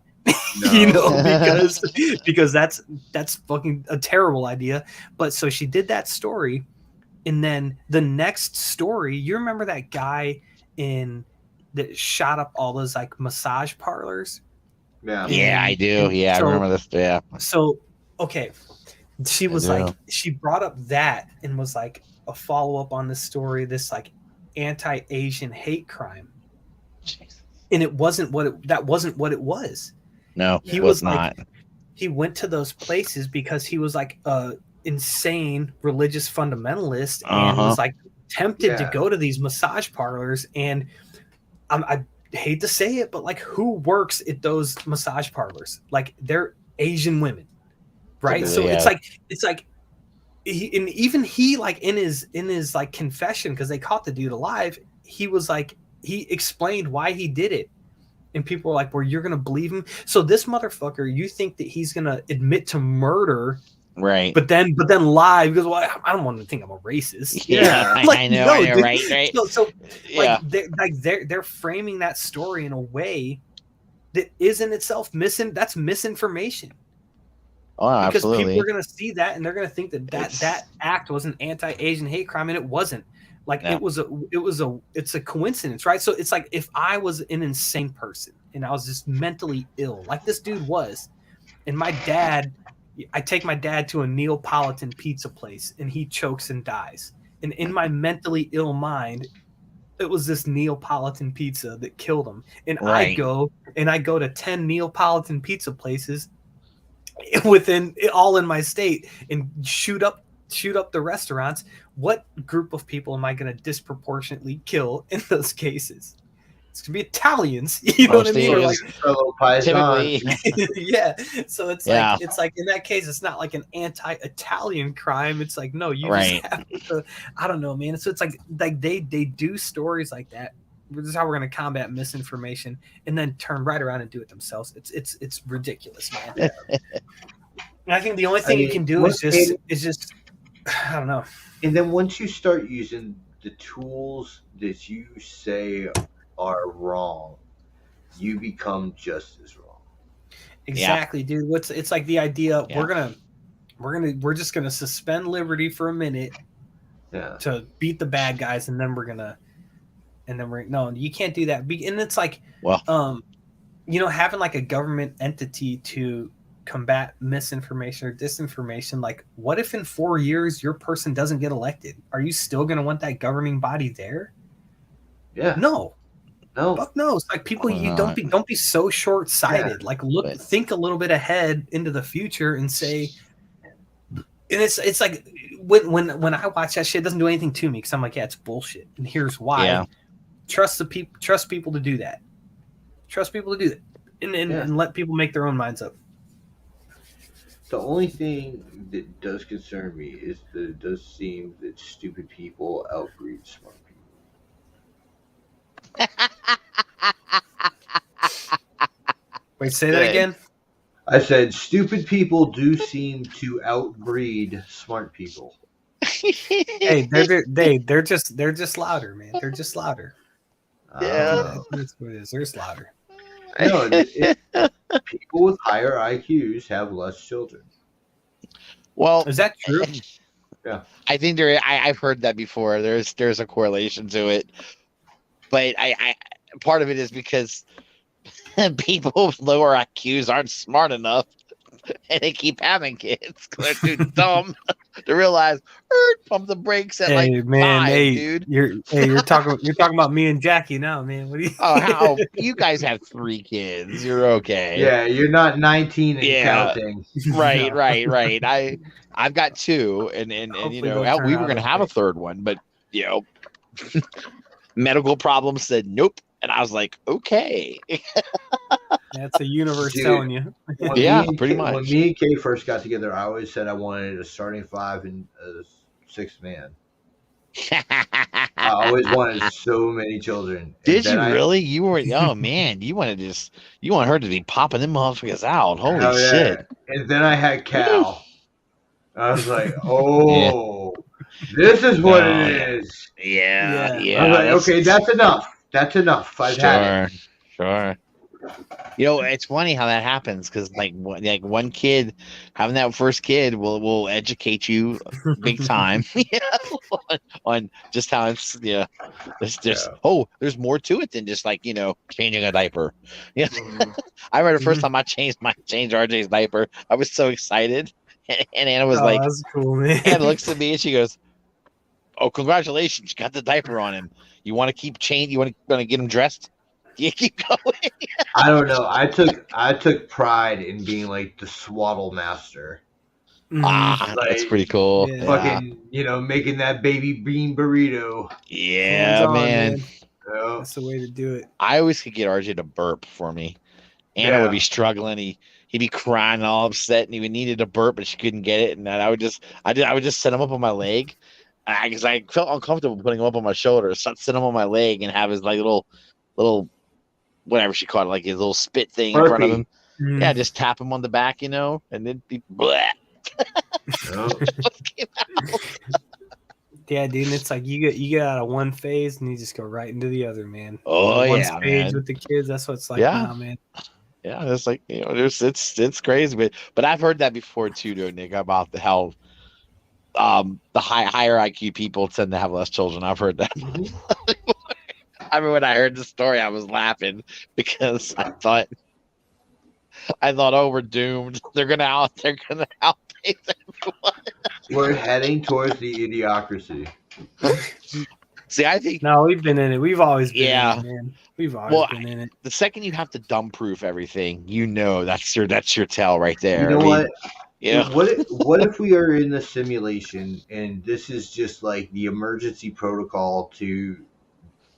no. because that's fucking a terrible idea. But so she did that story. And then the next story, you remember that guy that shot up all those like massage parlors? Yeah, I do. I remember this. Yeah. So, okay. She was like, she brought up that and was like a follow-up on this story, this like anti-Asian hate crime. Jesus. And it wasn't what it was. No, he was not. Like, he went to those places because he was like insane religious fundamentalist and was like tempted to go to these massage parlors. And I hate to say it, but like, who works at those massage parlors? Like, they're Asian women, right? So it's like he like in his like confession, because they caught the dude alive, he was like, he explained why he did it. And people were like, well, you're going to believe him? So this motherfucker, you think that he's going to admit to murder, right? But then lie because, well, I don't want to think I'm a racist. Yeah, like, I know, right? So they're framing that story in a way that isn't itself that's misinformation. Oh, because absolutely. people are going to see that and they're going to think that act was an anti-Asian hate crime, and it wasn't. Like it's a coincidence, right? So it's like if I was an insane person and I was just mentally ill, like this dude was, and I take my dad to a Neapolitan pizza place and he chokes and dies. And in my mentally ill mind, it was this Neapolitan pizza that killed him. And I go to 10 Neapolitan pizza places within all in my state and shoot up the restaurants. What group of people am I going to disproportionately kill in those cases? It's gonna be Italians, you know what I mean? Or like, typically, yeah. So it's like in that case, it's not like an anti-Italian crime. It's like no, you just have to. I don't know, man. So it's like they do stories like that. This is how we're gonna combat misinformation, and then turn right around and do it themselves. It's ridiculous, man. And I think the only thing you can do is just I don't know. And then once you start using the tools that you say are wrong, you become just as wrong. Exactly, dude. It's like the idea we're just gonna suspend liberty for a minute to beat the bad guys, and then no, you can't do that. And it's like having like a government entity to combat misinformation or disinformation. Like, what if in 4 years your person doesn't get elected? Are you still gonna want that governing body there? Yeah. No. Fuck no. It's like people, you don't be so short-sighted. Like think a little bit ahead into the future and say, and it's like when I watch that shit, it doesn't do anything to me because I'm like, yeah, it's bullshit. And here's why. Yeah. Trust people to do that. Trust people to do that. And let people make their own minds up. The only thing that does concern me is that it does seem that stupid people outbreed smart people. Wait, say that again. I said stupid people do seem to outbreed smart people. Hey, they're just louder, man. They're just louder. Yeah, that's what it is. They're just louder. No, people with higher IQs have less children. Well, is that true? Yeah, I think I've heard that before. There's a correlation to it, but I part of it is because people with lower IQs aren't smart enough, and they keep having kids because they're too dumb to realize. Pump the brakes at 5, dude. You're talking about me and Jackie now, man. What do you? How you guys have 3 kids? You're okay. Yeah, you're not 19 and counting. Right. I've got 2, and we were gonna have a third one, but medical problems said nope. And I was like, okay. That's a universe telling you. Pretty much. When me and Kay first got together, I always said I wanted a starting 5 and a 6th man. I always wanted so many children. Did you really? You were, man, you want her to be popping them motherfuckers out. Holy shit. And then I had Cal. I was like, this is what it is. Yeah. I was like, okay, that's enough. That's enough. I've had it. Sure. It's funny how that happens because like one kid having that first kid will educate you big time on just how it's there's more to it than just like changing a diaper. Yeah, I remember the first time I changed RJ's diaper, I was so excited, and Anna was like, "That's cool, man." Anna looks at me and she goes, "Oh, congratulations, you got the diaper on him. You want to keep change? You want to get him dressed? You keep going." I don't know. I took pride in being like the swaddle master. That's pretty cool. Yeah. Fucking, making that baby bean burrito. Yeah, man. That's the way to do it. I always could get RJ to burp for me. Anna would be struggling. He'd be crying all upset, and he needed a burp, but she couldn't get it. And I would just set him up on my leg. Because I felt uncomfortable putting him up on my shoulder. So I'd sit him on my leg and have his like little whatever she called it, like his little spit thing in front of him. Yeah, just tap him on the back, and then be bleh. Yeah, dude, it's like you get out of one phase and you just go right into the other, man. One stage with the kids, that's what it's like now, man. Yeah, it's like it's crazy, but I've heard that before too, Nick, about how the higher IQ people tend to have less children. I've heard that. Mhm. I mean, when I heard the story, I was laughing because I thought, oh, we're doomed. They're gonna outpace everyone. We're heading towards the idiocracy. See, I think No, we've been in it. We've always been Yeah. in it, man. We've always been in it. the second you have to dumb proof everything, that's your tell right there. You know what? Yeah. What if we are in the simulation and this is just like the emergency protocol to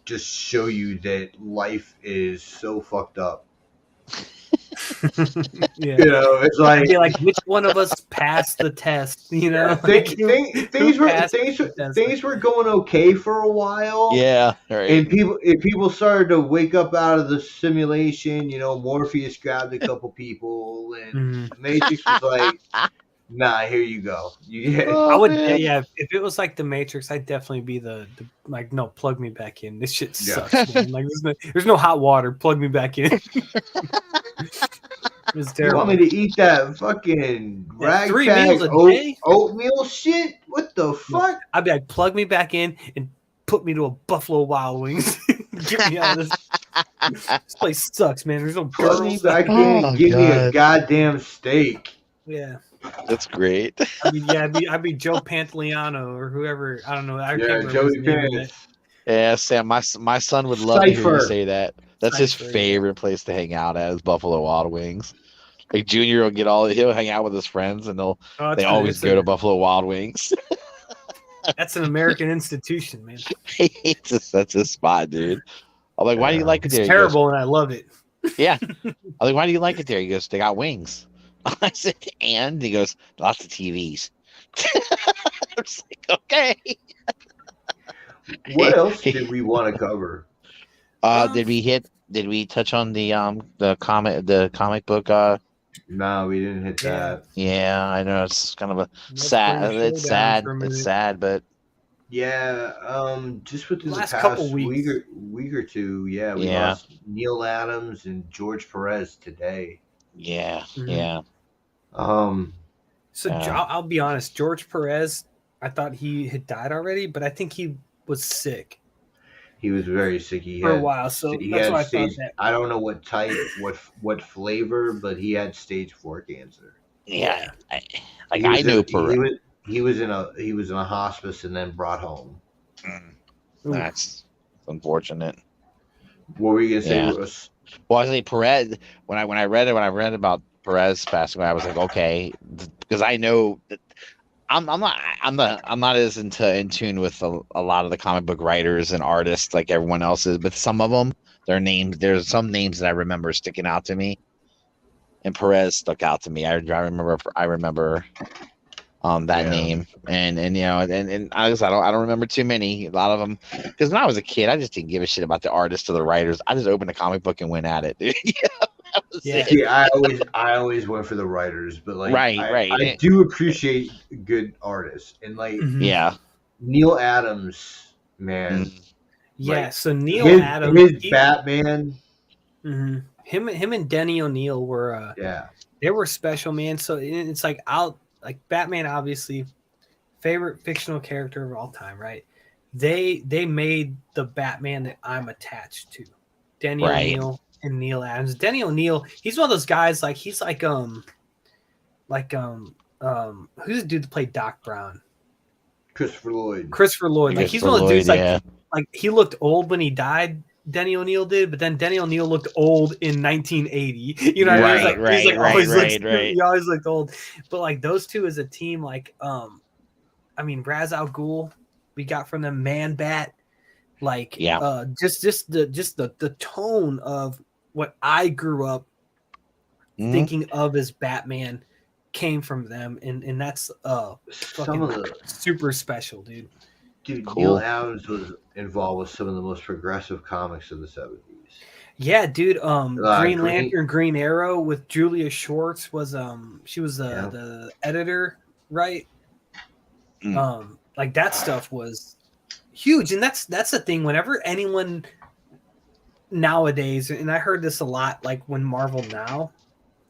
just show you that life is so fucked up? Yeah. You know, it's like, I'd be like, which one of us passed the test? You know, things were going okay for a while. Yeah. Right. And people started to wake up out of the simulation. You know, Morpheus grabbed a couple people, and Matrix was like, "Nah, here you go." I would, yeah. If it was like the Matrix, I'd definitely be the like, no, plug me back in. This shit sucks, man. Like, there's no hot water. Plug me back in. It's terrible. You want me to eat that fucking ragtag 3 meals a day? oatmeal shit? What the fuck? I'd be like, plug me back in and put me to a Buffalo Wild Wings. Get me out of this. This place sucks, man. There's no Plug me girls. back in and give me a goddamn steak. Yeah. That's great. I mean, yeah, I'd be Joe Pantoliano or whoever. I don't know. I can't remember Joey his name. Pants. Yeah, Sam. My son would love to hear you Cypher. say that. That's his favorite place to hang out at is Buffalo Wild Wings. Like Junior he'll hang out with his friends and they always go to Buffalo Wild Wings. That's an American institution, man. That's his spot, dude. I'm like, why do you like it there? It's terrible, and I love it. Yeah. I'm like, why do you like it there? He goes, they got wings. I said, and he goes, lots of TVs. I was like, okay. What else did we want to cover? Did we touch on the comic book? No, we didn't hit that. Yeah, I know it's kind of a Let's sad. bring the show It's down sad. for a minute. It's sad, but Yeah, just within the Last past couple weeks. week or two, we lost Neil Adams and George Perez today. yeah, Mhm. yeah. So I'll be honest, George Perez, I thought he had died already, but I think he was sick He was very sick. for a while. So that's why I thought that. I don't know what type, what flavor, but he had stage 4 cancer. Yeah, I He know was Perez. in- He was in a hospice and then brought home. That's unfortunate. What were you gonna say? Yeah. Russ? Well, I say Perez. When I read about Perez passing away, I was like, okay, because I know that I'm not as in tune with a lot of the comic book writers and artists like everyone else is, but some of them, their names, there's some names that I remember sticking out to me, and Perez stuck out to me. I remember that name, and you know, and I don't remember too many. A lot of them, because when I was a kid, I just didn't give a shit about the artists or the writers. I just opened a comic book and went at it. Dude. That was it. See, I always went for the writers, but like, Right. I do appreciate good artists, and like Yeah. Neil Adams, man. Yeah, like, so Neil Adams, his Batman. Him and Denny O'Neil were they were special, man. So it's like Batman, obviously favorite fictional character of all time, right? They made the Batman that I'm attached to, Denny O'Neil and Neil Adams. Denny O'Neil, he's one of those guys. Like he's like who's the dude that played Doc Brown? Christopher Lloyd. Like he's one of those dudes. Like he looked old when he died. Denny O'Neil did, but then Denny O'Neil looked old in 1980. You know, he always looked old. But like those two as a team, like I mean, Ra's al Ghul, we got from them Man Bat, like just the tone of what I grew up thinking of as Batman came from them, and that's fucking super special, dude. Dude, Neil Adams was involved with some of the most progressive comics of the 70s. Yeah, dude. Green Lantern, Green Arrow with Julia Schwartz was she was the editor, right? Like that stuff was huge, and that's the thing. Whenever anyone nowadays, and I heard this a lot, like when Marvel Now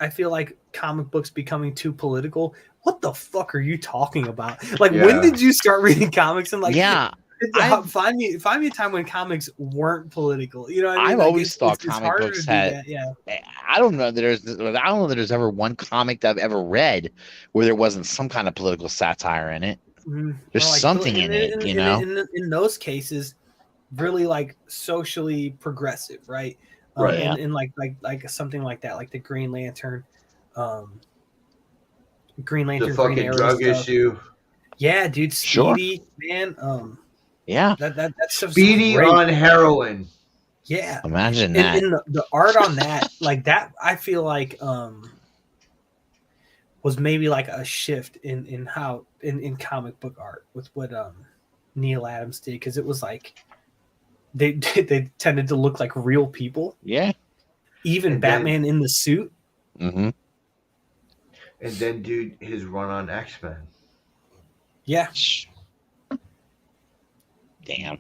I feel like comic books becoming too political. What the fuck are you talking about? Like, Yeah. when did you start reading comics? And like, Yeah, find me a time when comics weren't political. You know what I mean? I've Like, always thought it's comic harder books to do had. that. Yeah. I don't know that there's ever one comic that I've ever read where there wasn't some kind of political satire in it. Mm-hmm. There's like, something in it, you know. In those cases, really like socially progressive, right? Right. And like something like that, like the Green Lantern, Green The fucking Green Arrow drug stuff. issue. Yeah, dude, Speedy, man. Yeah, that stuff's Speedy great. on heroin. Yeah, imagine that. And the art on that, like that, I feel like was maybe like a shift in how in comic book art with what Neil Adams did, because it was like they tended to look like real people. Yeah, even And Batman in the suit. Mm-hmm. And then, dude, his run on X-Men. Yeah. Damn.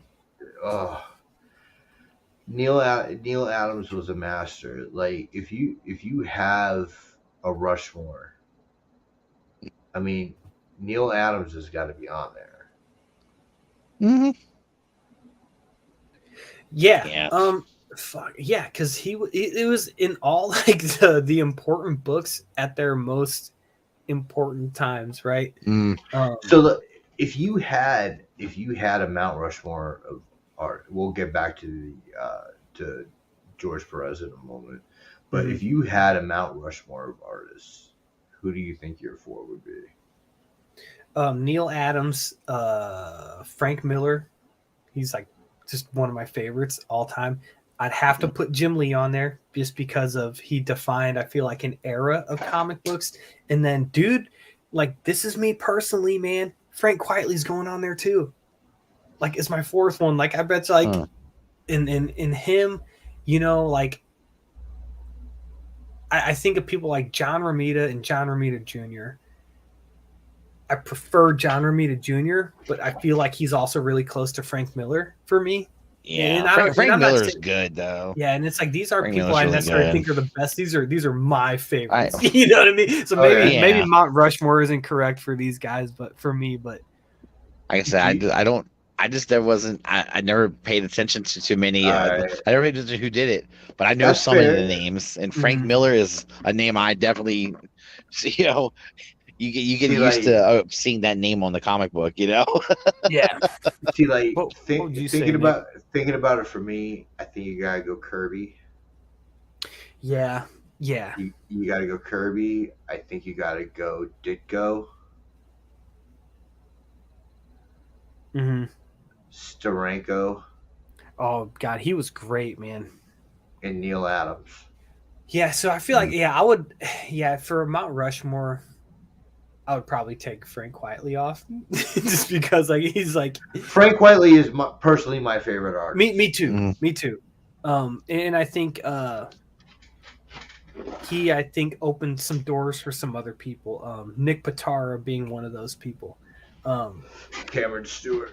Oh. Neil Adams was a master. Like, if you have a Rushmore, I mean, Neil Adams has got to be on there. Mm-hmm. Yeah. Fuck yeah, because it was in all like the important books at their most important times, right? So if you had a Mount Rushmore of art, we'll get back to George Perez in a moment. But if you had a Mount Rushmore of artists, who do you think your four would be? Neil Adams, Frank Miller. He's like just one of my favorites all time. I'd have to put Jim Lee on there just because of he defined, I feel like, an era of comic books. And then, dude, like, this is me personally, man. Frank Quitely's going on there too. Like, it's my fourth one. Like, I bet, like, in him, you know, like, I think of people like John Romita and John Romita Jr. I prefer John Romita Jr., but I feel like he's also really close to Frank Miller for me. Yeah, Frank Miller's good though. Yeah, and it's like these aren't Frank people Miller's I really necessarily good. think are the best. These are my favorites. You know what I mean? So maybe Mount Rushmore isn't correct for these guys, but for me, but like I said, I never paid attention to too many. I never paid attention to who did it, but I know That's some fair. of the names. And Frank Miller is a name I definitely, you know, you get used to seeing that name on the comic book, you know. Yeah. See, like thinking about it for me, I think you gotta go Kirby. Yeah. You gotta go Kirby. I think you gotta go Ditko. Steranko. Oh God, he was great, man. And Neil Adams. Yeah, so I feel like I would. Yeah, for Mount Rushmore, I would probably take Frank Quitely off, just because like he's like Frank Quitely is personally my favorite artist. Me too. Me too. And I think he opened some doors for some other people. Nick Pitara being one of those people. Cameron Stewart.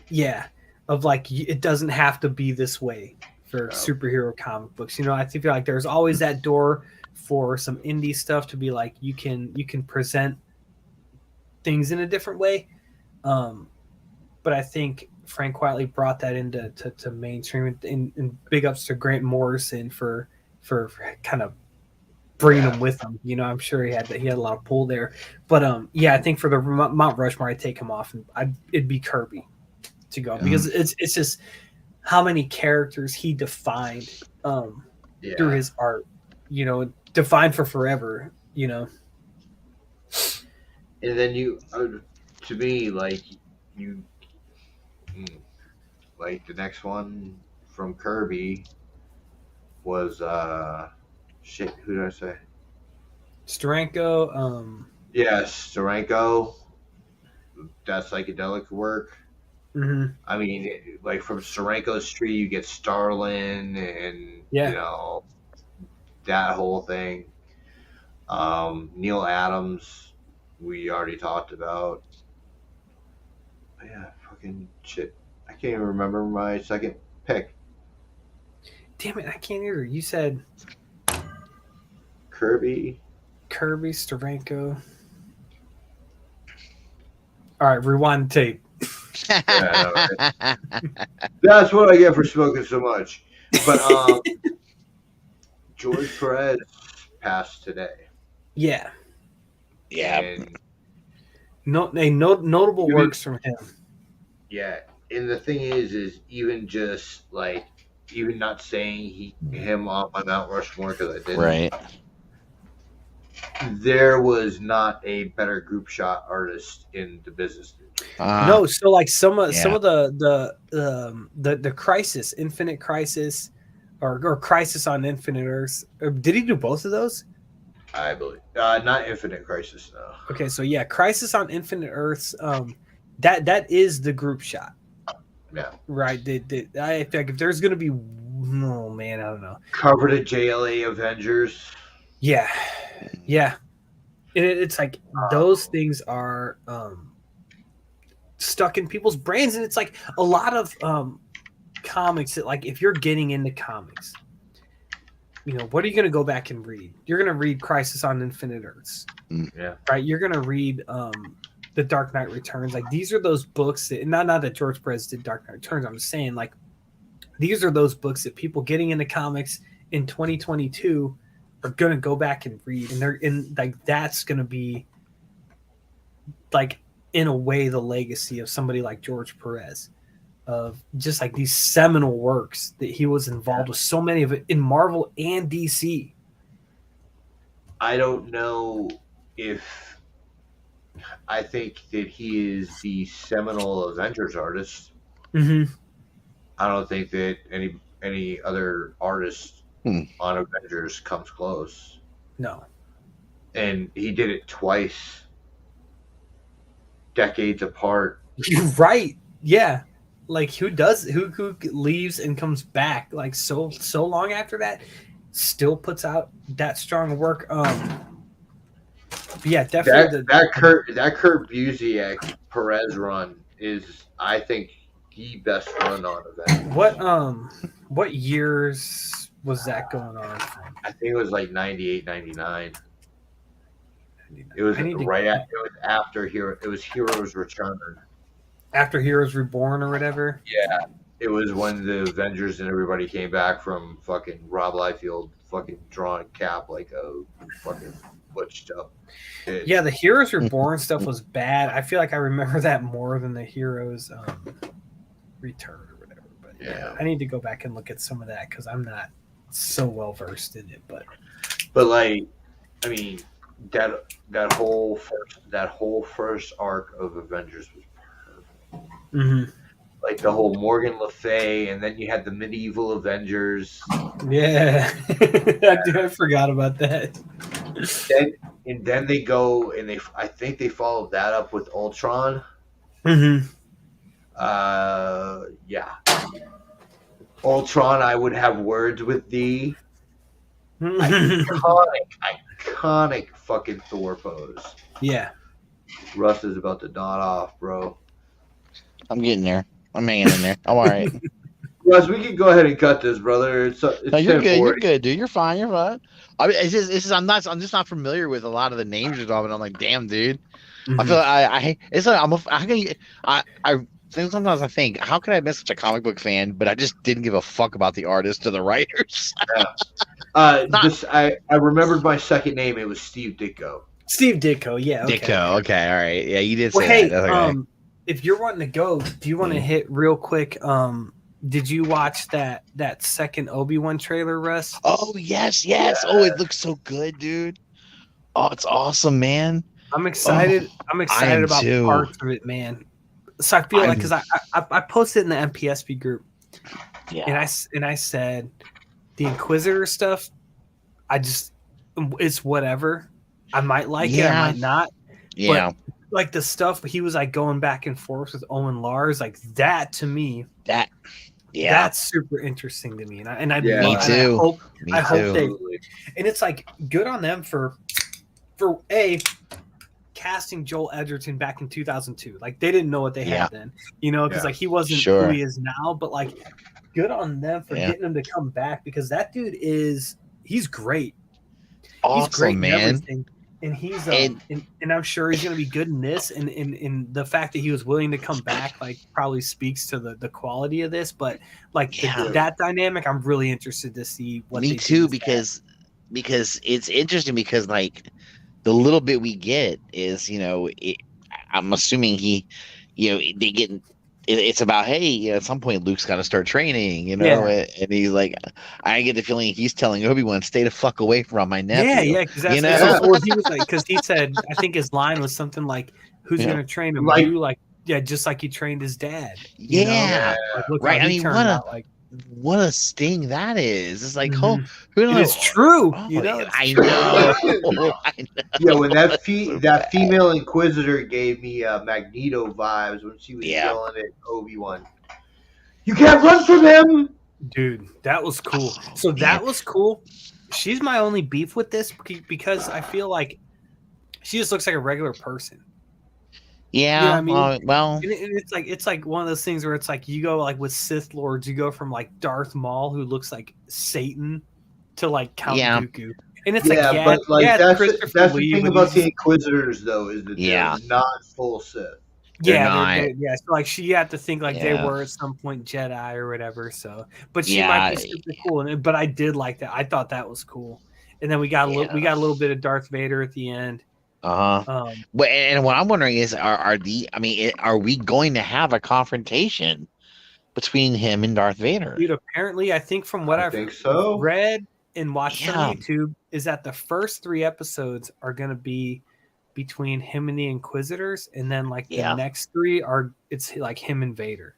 Yeah, of like it doesn't have to be this way for superhero comic books. You know, I feel like there's always that door for some indie stuff to be like you can present things in a different way. But I think Frank Quitely brought that into to mainstream, and big ups to Grant Morrison for kind of bringing him with him. You know, I'm sure he had a lot of pull there. But I think for the Mount Rushmore, I'd take him off, and it'd be Kirby to go because it's just how many characters he defined through his art. You know, defined for forever. You know. And then to me, like the next one from Kirby was who did I say? Steranko. Yes, Steranko. That psychedelic work. Mm-hmm. I mean, like from Steranko's tree, you get Starlin, and you know that whole thing. Neil Adams, we already talked about. Yeah, fucking shit. I can't even remember my second pick. Damn it, I can't hear. You said Kirby, Kirby, Steranko. All right, rewind the tape. Yeah, right. That's what I get for smoking so much. But George Perez passed today. Yeah. Yeah. And notable works from him. Yeah, and the thing is even just like even not saying him on my Mount Rushmore because I didn't. Right. There was not a better group shot artist in the business. No, so like some of the Crisis, Infinite Crisis, or Crisis on Infinite Earths. Did he do both of those? I believe not Infinite Crisis. No. Okay, so yeah, Crisis on Infinite Earths. That is the group shot. Yeah. Right. I think if there's gonna be, oh man, I don't know. Cover to JLA Avengers. Yeah. Yeah. And it's like those things are stuck in people's brains, and it's like a lot of comics that, like, if you're getting into comics, you know, what are you going to go back and read? You're going to read Crisis on Infinite Earths. Yeah. Right? You're going to read The Dark Knight Returns. Like, these are those books that, not that George Perez did Dark Knight Returns, I'm just saying, like, these are those books that people getting into comics in 2022 are going to go back and read, and they're in, like, that's going to be, like, in a way, the legacy of somebody like George Perez, of just like these seminal works that he was involved with, so many of it in Marvel and DC. I don't know if I think that he is the seminal Avengers artist. Mm-hmm. I don't think that any other artist on Avengers comes close. No. And he did it twice, decades apart. You're right. Yeah. Like, who leaves and comes back like so long after that, still puts out that strong work. Yeah, definitely that Kurt Busiek Perez run is, I think, the best run on Avengers. What years was that going on from? I think it was like 98, 99. It was after Hero. It was Heroes Return. After Heroes Reborn or whatever. Yeah, it was when the Avengers and everybody came back from fucking Rob Liefeld fucking drawing Cap like a fucking butched up kid. Yeah, the Heroes Reborn stuff was bad. I feel like I remember that more than the Heroes Return or whatever. But yeah, I need to go back and look at some of that because I'm not so well versed in it. But like, I mean, that whole first arc of Avengers was perfect. Mm-hmm. Like the whole Morgan Le Fay, and then you had the medieval Avengers. Yeah, I forgot about that. Then they go and I think they followed that up with Ultron. Mm-hmm. Yeah. Ultron, I would have words with thee. Iconic fucking Thor pose. Yeah. Russ is about to nod off, bro. I'm getting there. I'm hanging in there. I'm all right. Russ, we can go ahead and cut this, brother. No, you're good. You're good, dude. You're fine. You're fine. I mean, it's just I'm just not familiar with a lot of the names you're talking. I'm like, damn, dude. Mm-hmm. I feel like it's like I think sometimes I think, how could I be such a comic book fan, but I just didn't give a fuck about the artists or the writers. I remembered my second name. It was Steve Ditko. Steve Ditko, yeah. Okay. Ditko, okay, all right, yeah, you did say that. Okay. If you're wanting to go, do you want to hit real quick? Did you watch that second Obi-Wan trailer, Russ? Oh yes. Yeah. Oh, it looks so good, dude. Oh, it's awesome, man. I'm excited. I'm excited about parts of it, man. So I feel like, because I posted in the MPSP group, and I said the Inquisitor stuff, it's whatever. I might like it, I might not. Yeah. But like the stuff he was like going back and forth with Owen Lars, like that to me, that's super interesting to me. Me too. I hope they, and it's like good on them for casting Joel Edgerton back in 2002. Like, they didn't know what they had then, you know, because like he wasn't who he is now, but like good on them for getting him to come back, because that dude he's great. Awesome, He's great, man. And he's and I'm sure he's going to be good in this. And the fact that he was willing to come back, like, probably speaks to the quality of this. But like that dynamic, I'm really interested to see what. Me too, because it's interesting because like the little bit we get is, you know, I'm assuming they get. It's about, hey, at some point Luke's got to start training, you know, and he's like, I get the feeling he's telling Obi-Wan, stay the fuck away from my nephew. Yeah, because that's or he was like, because he said, I think his line was something like, "Who's going to train him? You?" Like, yeah, just like he trained his dad. Yeah, like, look right. How I he mean, what a sting that is. It's like, it's true. I know. Yeah, when that female Inquisitor gave me Magneto vibes when she was yelling at Obi-Wan. You can't run from him, dude. That was cool. So that was cool. She's my only beef with this because I feel like she just looks like a regular person. Yeah, you know what I mean? Well, and it's like one of those things where it's like you go like with Sith Lords, you go from like Darth Maul, who looks like Satan, to like Count Dooku. And it's that's the thing about the Inquisitors, though, is that they're not full Sith. They're so like she had to think like they were at some point Jedi or whatever. So, but she might be super cool. But I did like that. I thought that was cool. And then we got a little bit of Darth Vader at the end. But and what I'm wondering is, are we going to have a confrontation between him and Darth Vader? Dude, apparently, I think from what I've read and watched on YouTube is that the first 3 episodes are going to be between him and the Inquisitors, and then like the next 3 it's like him and Vader.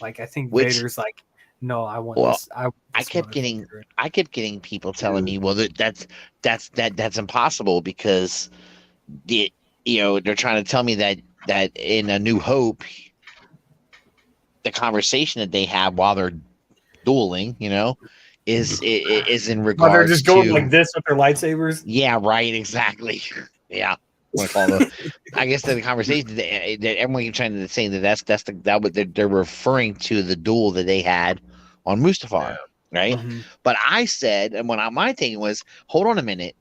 Like I think Vader's like, no, I want this. I kept getting people telling me, well, that's impossible because they're trying to tell me that in A New Hope, the conversation that they have while they're dueling, is in regards they're just going like this with their lightsabers. Yeah, right, exactly. Yeah. I guess the conversation that everyone keeps trying to say that what they're referring to the duel that they had on Mustafar, right? Mm-hmm. But I said, and my thing was, hold on a minute,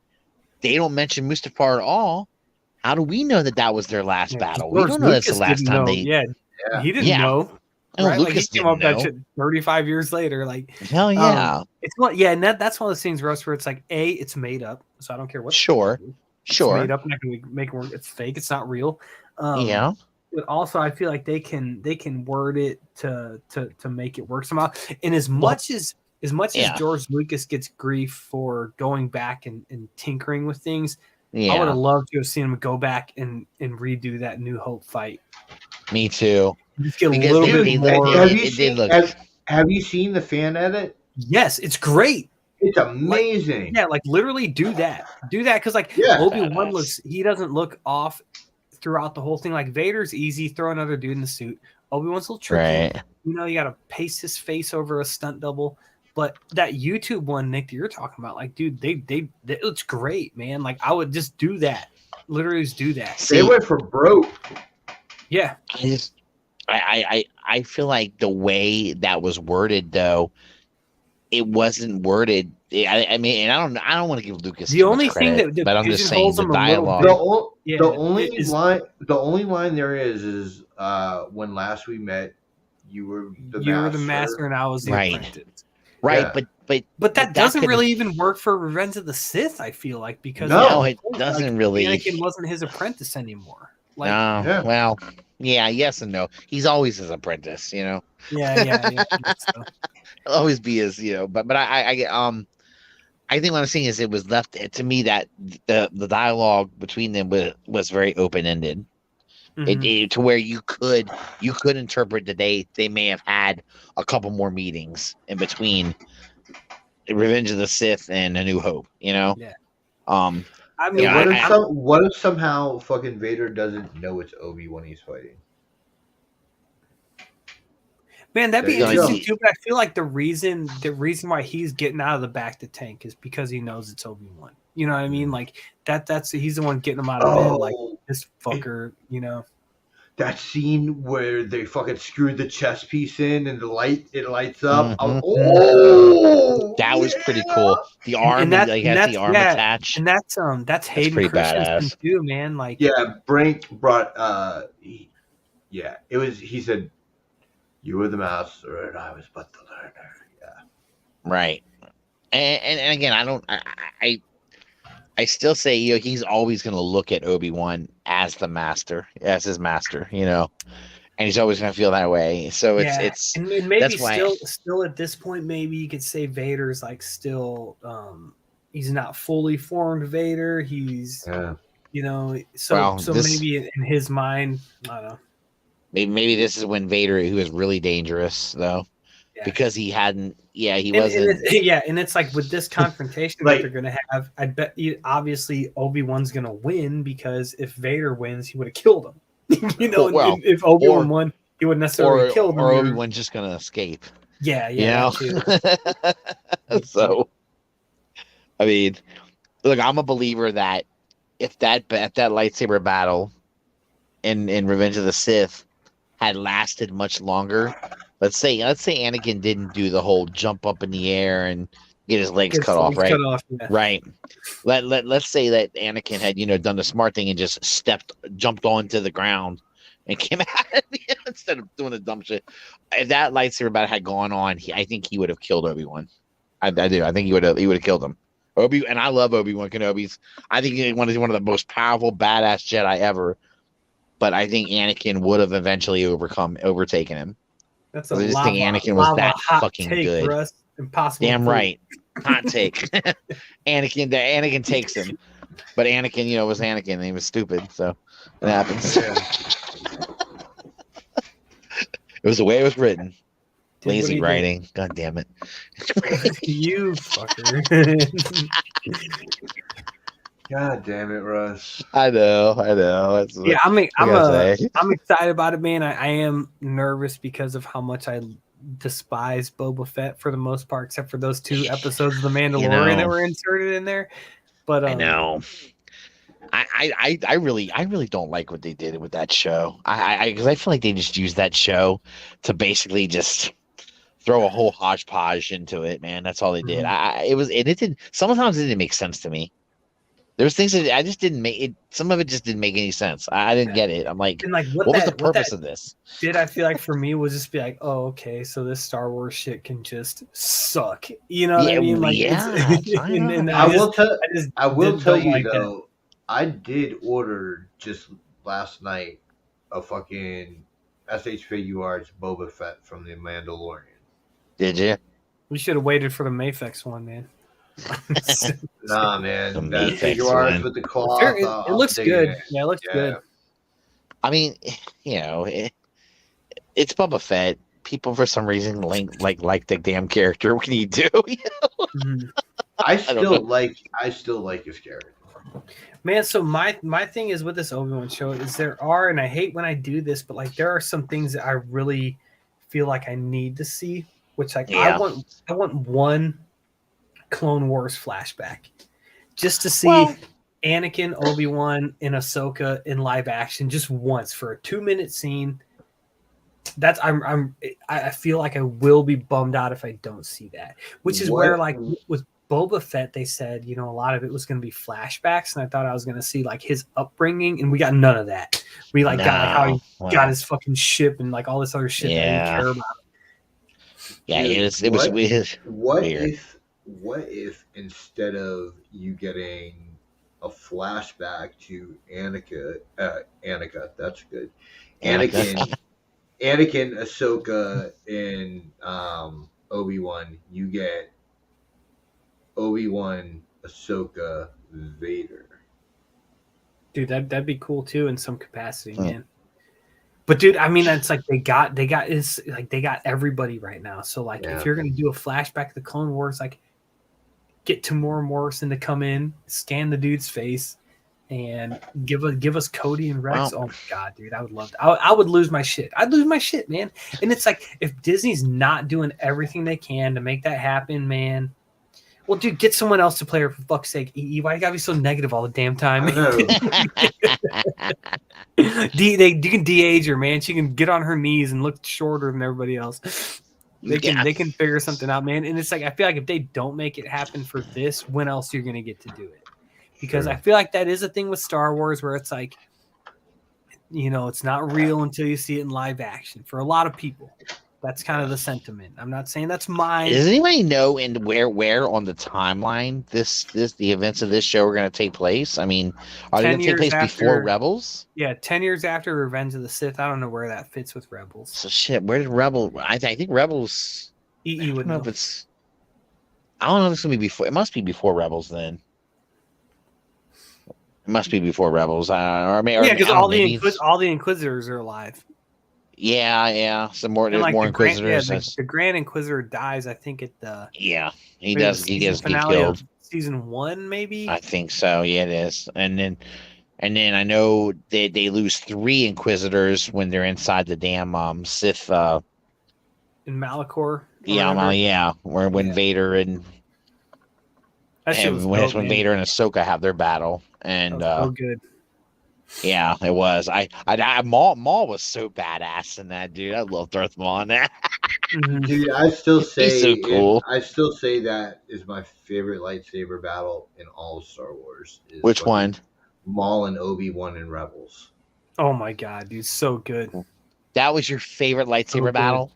they don't mention Mustafar at all. How do we know that was their last battle? We don't know that's the last time they. Yeah, he didn't know. Right? Lucas didn't know. That shit 35 years later. Like, hell yeah. It's one, and that's one of those things, Russ, where it's like, it's made up, so I don't care what. Sure. It's made up. I'm not going to make it work. It's fake. It's not real. But also, I feel like they can word it to make it work somehow. And as much as George Lucas gets grief for going back and tinkering with things, I would have loved to have seen him go back and redo that New Hope fight. Me too. Just get a little bit more. Have you seen the fan edit? Yes, it's great. It's amazing. Like literally do that because Obi-Wan he doesn't look off throughout the whole thing. Like Vader's easy, throw another dude in the suit. Obi-Wan's a little tricky. Right. You got to paste his face over a stunt double. But that YouTube one, Nick, that you're talking about, like, dude, they it's great, man. Like, I would just do that. Literally just do that. They went for broke. Yeah. I feel like the way that was worded, though, it wasn't worded. I mean, and I don't want to give Lucas the only thing credit, that but I'm just saying the dialogue. The only line there is when last we met, you were the master and I was the apprentice. Right, yeah. but that doesn't really even work for Revenge of the Sith. I feel like because it doesn't really. Anakin wasn't his apprentice anymore. Like, well, yes and no. He's always his apprentice, Yeah. So. He'll always be his, But I think what I'm saying is it was left to me that the dialogue between them was very open ended. Mm-hmm. To where you could interpret that they may have had a couple more meetings in between Revenge of the Sith and A New Hope, Yeah. I mean, what if somehow fucking Vader doesn't know it's Obi when he's fighting? Man, that'd be interesting too. But I feel like the reason why he's getting out of the back to tank is because he knows it's Obi-Wan. You know what I mean? Like that's he's the one getting him out of bed. Like this fucker, that scene where they fucking screwed the chess piece in and it lights up. Mhm. Oh, That was pretty cool. The arm, has the arm attached. And that's Hayden pretty Christensen badass. too, man. Like, yeah, Brink brought. It was. He said, "You were the master, and I was but the learner." Yeah, Right. And again, I still say, he's always going to look at Obi-Wan as the master, as his master, and he's always going to feel that way. So it's and maybe that's why still at this point, maybe you could say Vader's like still, he's not fully formed Vader. He's, so maybe in his mind, I don't know. Maybe this is when Vader, who is really dangerous though, because he hadn't. Yeah, he wasn't. And it's like with this confrontation that they're gonna have, I bet obviously Obi-Wan's gonna win, because if Vader wins, he would have killed him. If Obi-Wan won, he wouldn't necessarily kill him. Or Obi-Wan's just gonna escape. Yeah. So, I mean, look, I'm a believer that if that lightsaber battle in Revenge of the Sith had lasted much longer, let's say Anakin didn't do the whole jump up in the air and get his legs cut off, right? Right. Let's say that Anakin had done the smart thing and just jumped onto the ground and came out instead of doing the dumb shit. If that lightsaber battle had gone on, I think he would have killed Obi-Wan. I do. I think he would have killed him. And I love Obi-Wan Kenobi. I think he's one of the most powerful, badass Jedi ever. But I think Anakin would have eventually overtaken him. That's I just think Anakin was that fucking good. Russ. Impossible. Damn right. Hot take. Anakin takes him. But Anakin, was Anakin and he was stupid, so it happens. It was the way it was written. Lazy writing. God damn it. You fucker. God damn it, Russ. I know. I'm excited about it, man. I am nervous because of how much I despise Boba Fett for the most part, except for those 2 episodes of The Mandalorian that were inserted in there. But I know. I really don't like what they did with that show. Because I feel like they just used that show to basically just throw a whole hodgepodge into it, man. That's all they did. Sometimes it didn't make sense to me. There's things that I just didn't make it. Some of it just didn't make any sense. I didn't get it. I'm like, what was the purpose of this? I feel like for me was just be like, oh, okay, so this Star Wars shit can just suck. You know what I mean? Like, I will tell you though, I did order just last night a fucking SH-Figure Boba Fett from The Mandalorian. Did you? We should have waited for the Mayfex one, man. Nah, man. That figure arts with the cloth. It looks good. Yeah, it looks good. I mean, it's Boba Fett. People, for some reason, like the damn character. What can you do? I still like his character. Man, so my thing is with this Obi-Wan show is and I hate when I do this, but like there are some things that I really feel like I need to see, which I want one Clone Wars flashback just to see Anakin, Obi-Wan, and Ahsoka in live action just once for a 2-minute scene. That's I feel like I will be bummed out if I don't see that, which is where like with Boba Fett they said a lot of it was going to be flashbacks, and I thought I was going to see like his upbringing, and we got none of that. We got like how he got his fucking ship and like all this other shit that I didn't care about. Yeah, it was weird. What if instead of you getting a flashback to Anakin, that's good. Anakin, Ahsoka, and Obi-Wan, you get Obi-Wan, Ahsoka, Vader. Dude, that'd be cool too in some capacity, man. But dude, I mean, it's like they got everybody right now. So like, if you're gonna do a flashback of the Clone Wars, like, get Tamora Morrison to come in, scan the dude's face, and give us Cody and Rex. Wow. Oh my god, dude, I would love that. I would lose my shit. I'd lose my shit, man. And it's like, if Disney's not doing everything they can to make that happen, man. Well, dude, get someone else to play her for fuck's sake. Why you gotta be so negative all the damn time? You can de-age her, man. She can get on her knees and look shorter than everybody else. They can figure something out, man. And it's like I feel like if they don't make it happen for this, when else you're gonna get to do it? Because I feel like that is a thing with Star Wars where it's like, it's not real until you see it in live action. For a lot of people, that's kind of the sentiment. I'm not saying that's mine. Does anybody know where on the timeline the events of this show are going to take place? I mean, are they going to take place before Rebels? Yeah, 10 years after Revenge of the Sith. I don't know where that fits with Rebels. So shit, where did Rebels? I think Rebels. I don't know if it's. I don't know if it's going to be before. It must be before Rebels then. It must be before Rebels. Because all the Inquisitors are alive. Yeah. Some more. There's more Inquisitors. The Grand Inquisitor dies, I think, at the. Yeah, he does. He gets killed. Season 1, maybe. I think so. Yeah, it is. And then I know they lose 3 Inquisitors when they're inside the damn Sith. In Malachor. Yeah. When Vader and. When Vader and Ahsoka have their battle, and so good. Yeah, it was. Maul was so badass in that, dude. I love Darth Maul in that. Dude, I still say he's so cool. I still say that is my favorite lightsaber battle in all of Star Wars. Which one? Maul and Obi-Wan in Rebels. Oh my god, dude, so good. That was your favorite lightsaber battle?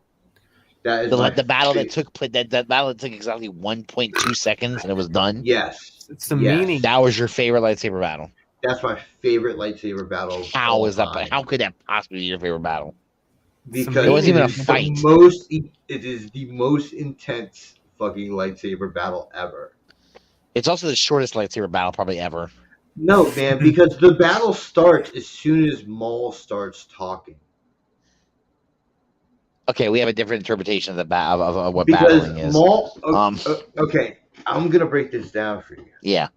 That is the battle that took that battle that took exactly 1.2 seconds and it was done. Yes, it's the meaning. That was your favorite lightsaber battle. That's my favorite lightsaber battle. How is that? How could that possibly be your favorite battle? Because it wasn't even a fight. It is the most intense fucking lightsaber battle ever. It's also the shortest lightsaber battle probably ever. No, man, because the battle starts as soon as Maul starts talking. Okay, we have a different interpretation of what because battling is. Maul, okay, I'm gonna break this down for you. Yeah,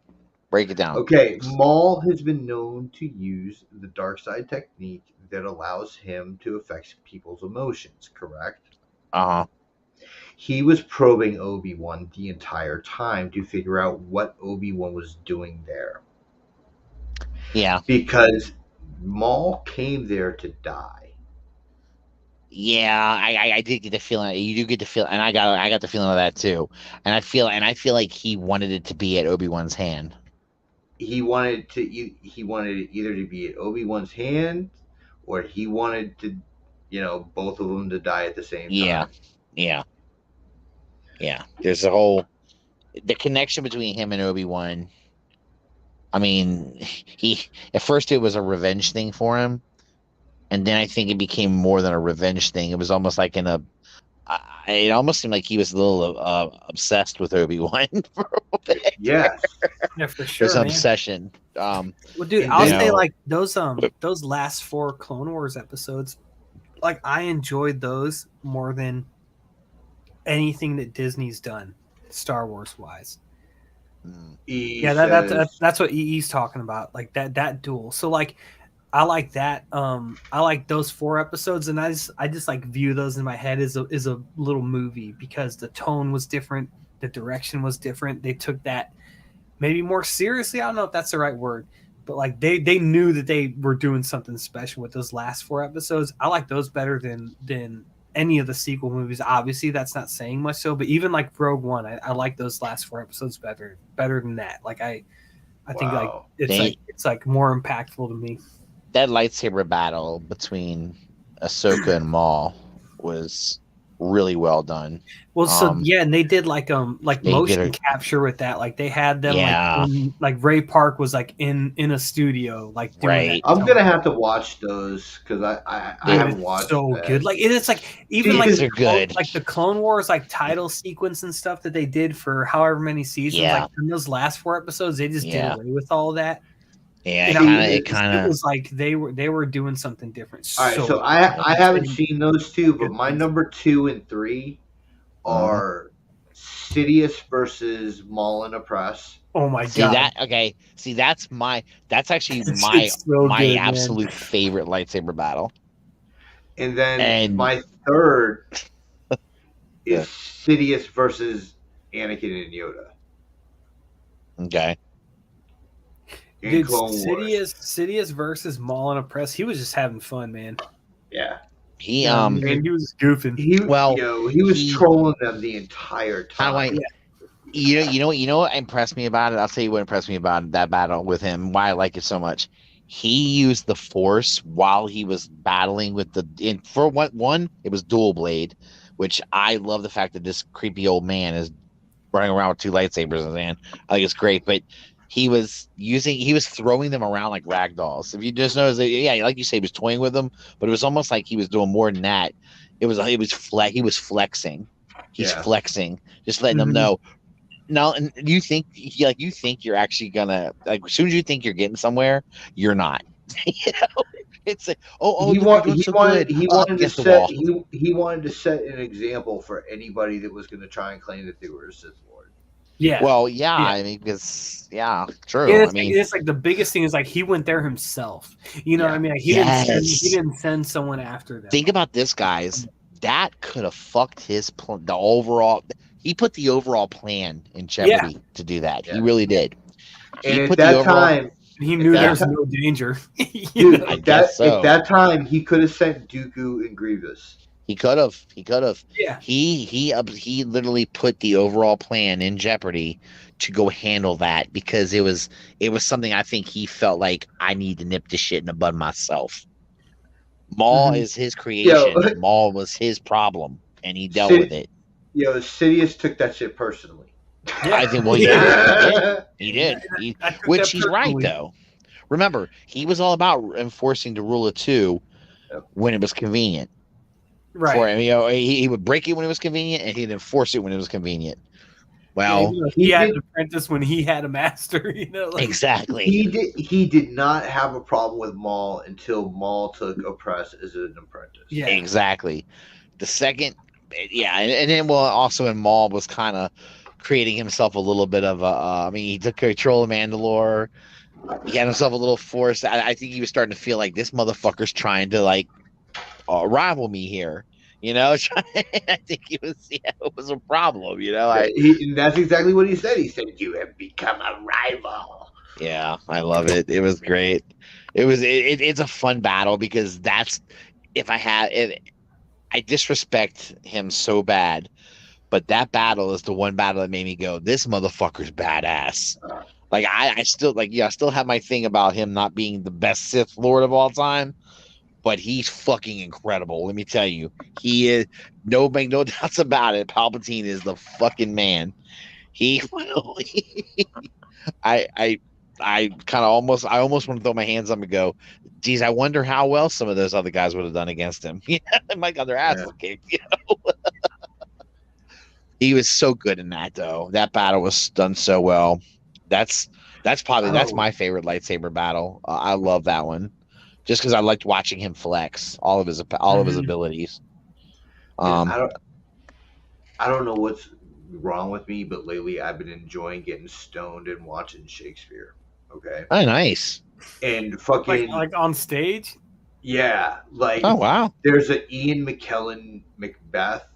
break it down. Okay, Maul has been known to use the dark side technique that allows him to affect people's emotions. Correct? He was probing Obi-Wan the entire time to figure out what Obi-Wan was doing there. Yeah, because Maul came there to die. Yeah, I did get the feeling. You do get the feel, and I got the feeling of that too. And I feel like he wanted it to be at Obi-Wan's hand. He wanted it either to be at Obi-Wan's hand, or he wanted to, both of them to die at the same time. Yeah. There's the connection between him and Obi-Wan. I mean, at first it was a revenge thing for him. And then I think it became more than a revenge thing. It was almost like it almost seemed like he was a little obsessed with Obi-Wan for a bit. Yes. Yeah, for sure. There's an obsession. Well, dude, I'll say like those last 4 Clone Wars episodes, like I enjoyed those more than anything that Disney's done, Star Wars wise. Yeah, that's what EE's talking about, like that duel. So like. I like that. I like those 4 episodes, and I just like view those in my head as a little movie because the tone was different, the direction was different. They took that maybe more seriously. I don't know if that's the right word, but like they knew that they were doing something special with those last 4 episodes. I like those better than any of the sequel movies. Obviously, that's not saying much. So, but even like Rogue One, I like those last 4 episodes better than that. Like I think like it's like more impactful to me. That lightsaber battle between Ahsoka and Maul was really well done. Well, and they did like motion capture with that. Like they had them like Ray Park was like in a studio like doing that. I'm gonna have to watch those because I haven't watched. So that. good. Like it's like even like they're good. Like the Clone Wars like title sequence and stuff that they did for however many seasons. Yeah. Like in those last 4 episodes, they just did away with all of that. Yeah, it was like they were doing something different. All right, so I haven't seen those 2, but my number 2 and 3 are Sidious versus Maul and Oppress. Oh my god! That's actually my absolute favorite lightsaber battle. And then my third is Sidious versus Anakin and Yoda. Okay. Dude, Sidious versus Maul in a press. He was just having fun, man. Yeah. He was goofing. He was trolling them the entire time. You know what impressed me about it? I'll tell you what impressed me about that battle with him, why I like it so much. He used the Force while he was battling with for one, it was dual blade, which I love the fact that this creepy old man is running around with two lightsabers in his hand. I think it's great, but he was throwing them around like rag dolls. If you just notice that, yeah, like you say, he was toying with them, but it was almost like he was doing more than that. He was flexing. He's flexing, just letting them know. Now, and you think you're actually gonna, like, as soon as you think you're getting somewhere, you're not. It's like, he wanted to set an example for anybody that was going to try and claim that they were a Sith Lord. Yeah. Well, yeah. I mean, because true. Yeah, it's like the biggest thing is like he went there himself. You know what I mean? Like, he didn't send someone after them. Think about this, guys. That could have fucked the overall. He put the overall plan in jeopardy to do that. He really did. And at that time, he knew there was no danger. Dude, at that time, he could have sent Dooku and Grievous. He could have. Yeah. He literally put the overall plan in jeopardy to go handle that, because it was something I think he felt like, I need to nip this shit in the bud myself. Maul is his creation. Maul was his problem, and he dealt with it. Sidious took that shit personally. Yeah. I think, he did. Which he's right, though. Remember, he was all about enforcing the rule of two when it was convenient. Right. For him, he would break it when it was convenient, and he'd enforce it when it was convenient. Well, he had an apprentice when he had a master. Exactly. He did not have a problem with Maul until Maul took Oppress as an apprentice. Yeah, exactly. The second, and then also in Maul was kind of creating himself a little bit of a. He took control of Mandalore. He had himself a little force. I think he was starting to feel like this motherfucker's trying to rival me here. I think it was a problem. That's exactly what he said. He said, "You have become a rival." Yeah, I love it. It was great. It's a fun battle, because I disrespect him so bad, but that battle is the one battle that made me go, this motherfucker's badass. Like, I still I still have my thing about him not being the best Sith Lord of all time, but he's fucking incredible. Let me tell you, he is. No doubts about it. Palpatine is the fucking man. I almost want to throw my hands up and go, geez, I wonder how well some of those other guys would have done against him. They might got their asses kicked. He was so good in that, though. That battle was done so well. That's my favorite lightsaber battle. I love that one. Just because I liked watching him flex all of his abilities. I don't know what's wrong with me, but lately I've been enjoying getting stoned and watching Shakespeare. Okay. Oh, nice. And fucking like on stage. Yeah, oh wow. There's an Ian McKellen Macbeth,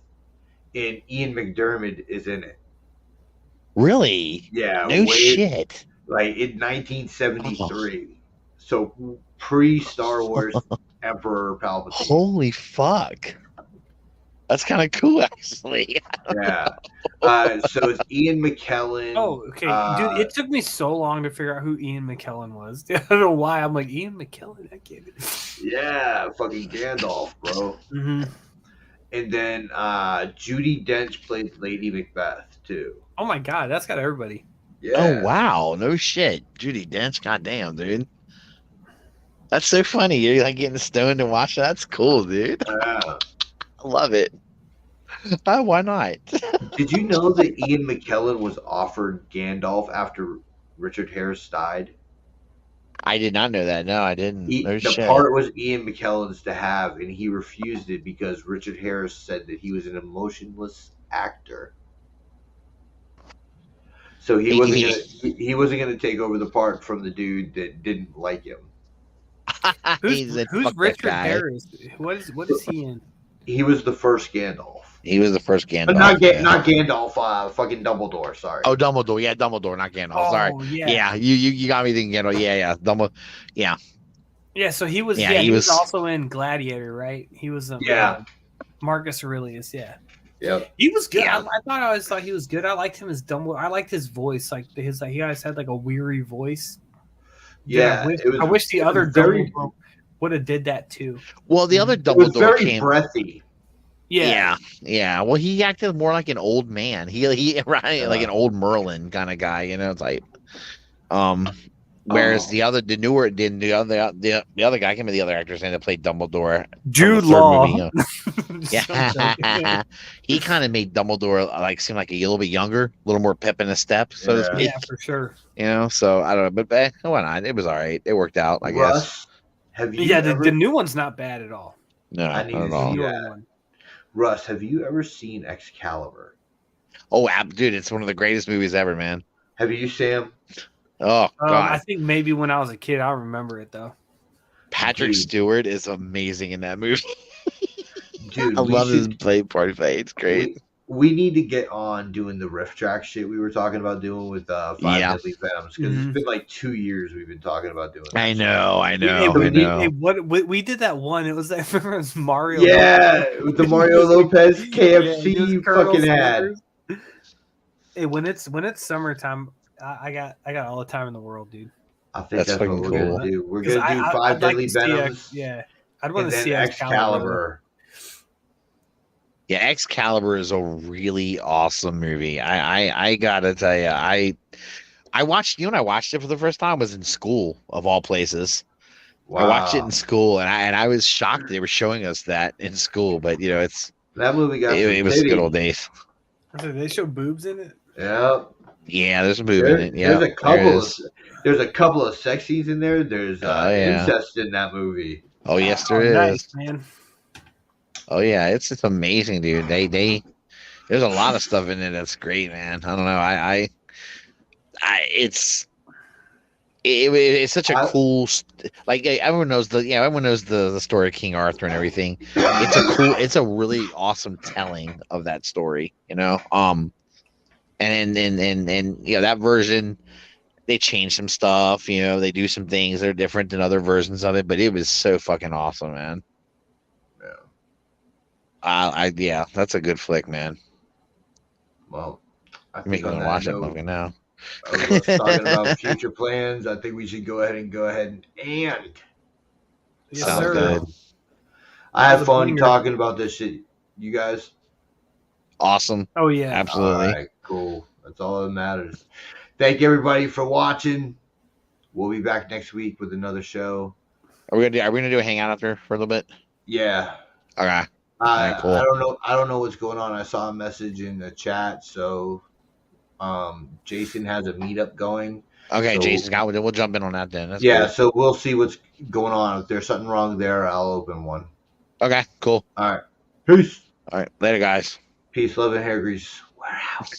and Ian McDermott is in it. Really? Yeah. No shit. Like in 1973. So pre-Star Wars Emperor Palpatine. Holy fuck. That's kind of cool, actually. Yeah. So it's Ian McKellen. Oh, okay. Dude, it took me so long to figure out who Ian McKellen was. I don't know why. I'm like, Ian McKellen? I get it. Yeah, fucking Gandalf, bro. Mm-hmm. And then Judi Dench plays Lady Macbeth, too. Oh, my God. That's got everybody. Yeah. Oh, wow. No shit. Judi Dench, goddamn, dude. That's so funny. You're like getting stoned and watching. That's cool, dude. I love it. Why not? Did you know that Ian McKellen was offered Gandalf after Richard Harris died? I did not know that. No, I didn't. The part was Ian McKellen's to have, and he refused it because Richard Harris said that he was an emotionless actor. So he wasn't gonna take over the part from the dude that didn't like him. Who's Richard Harris? What is he in? He was the first Gandalf. He was the first Gandalf. Not Gandalf. Fucking Dumbledore. Sorry. Oh, Dumbledore. Yeah, Dumbledore, not Gandalf. Oh, Sorry. yeah. You got me thinking Gandalf. Yeah. Dumbledore. Yeah. Yeah, so he was. Yeah, Yeah, he he was was- also in Gladiator, right? He was. Marcus Aurelius. Yeah. Yep. He was good. Yeah. I always thought he was good. I liked him as Dumbledore. I liked his voice. Like he always had like a weary voice. Yeah. I wish the other Dumbledore would have did that too. Well, the other It was Dumbledore very came. breathy. Yeah. Well, he acted more like an old man. He right, like an old Merlin kind of guy, type. Whereas the other guy, I can't remember the other actor's name that played Dumbledore. Jude Law. Yeah, he kind of made Dumbledore like seem like a little bit younger, a little more pep in his step, so to speak. Yeah, for sure. So I don't know, but why not? It was all right. It worked out, I guess. Have you? Yeah, the new one's not bad at all. No, I not at all. One. Russ, have you ever seen Excalibur? Oh, dude, it's one of the greatest movies ever, man. Have you, Sam? Oh God! I think maybe when I was a kid, I remember it though. Patrick Stewart is amazing in that movie. Dude, I love his party play. It's great. We need to get on doing the riff track shit we were talking about doing with Five Deadly Venoms because it's been like 2 years we've been talking about doing. I know. We did that one. It was it was Mario. Yeah, with the Mario Lopez KFC fucking ad. Hey, when it's summertime, I got all the time in the world, dude. I think that's what we're gonna do. We're gonna do Five Deadly Venoms. I'd want to see Excalibur. Yeah, Excalibur is a really awesome movie. I gotta tell you, I watched. When I watched it for the first time, was in school of all places. Wow. I watched it in school, and I was shocked they were showing us that in school. But it's that movie got it was good old days. They show boobs in it. Yeah. Yeah, there's a boob in it. Yeah, there's a couple of sex scenes in there. There's incest in that movie. Oh yes, there is. Nice, man. Oh yeah, it's amazing, dude. There's a lot of stuff in it that's great, man. I don't know. It's such a cool, like everyone knows the story of King Arthur and everything. It's a really awesome telling of that story, and that version, they changed some stuff, they do some things that are different than other versions of it, but it was so fucking awesome, man. Yeah, that's a good flick, man. Well, I think I'm gonna watch that movie now. Talking about future plans, I think we should go ahead and sounds good. I had fun talking about this shit. You guys? Awesome. Oh yeah, absolutely. All right, cool. That's all that matters. Thank everybody for watching. We'll be back next week with another show. Are we gonna do a hangout after for a little bit? Yeah. Okay. Cool. I don't know what's going on. I saw a message in the chat, so Jason has a meetup going. Okay, so, Jason's got. We'll jump in on that then. That's cool. Cool. So we'll see what's going on. If there's something wrong there, I'll open one. Okay, cool. All right. Peace. All right, later, guys. Peace, love, and hair grease. We're out.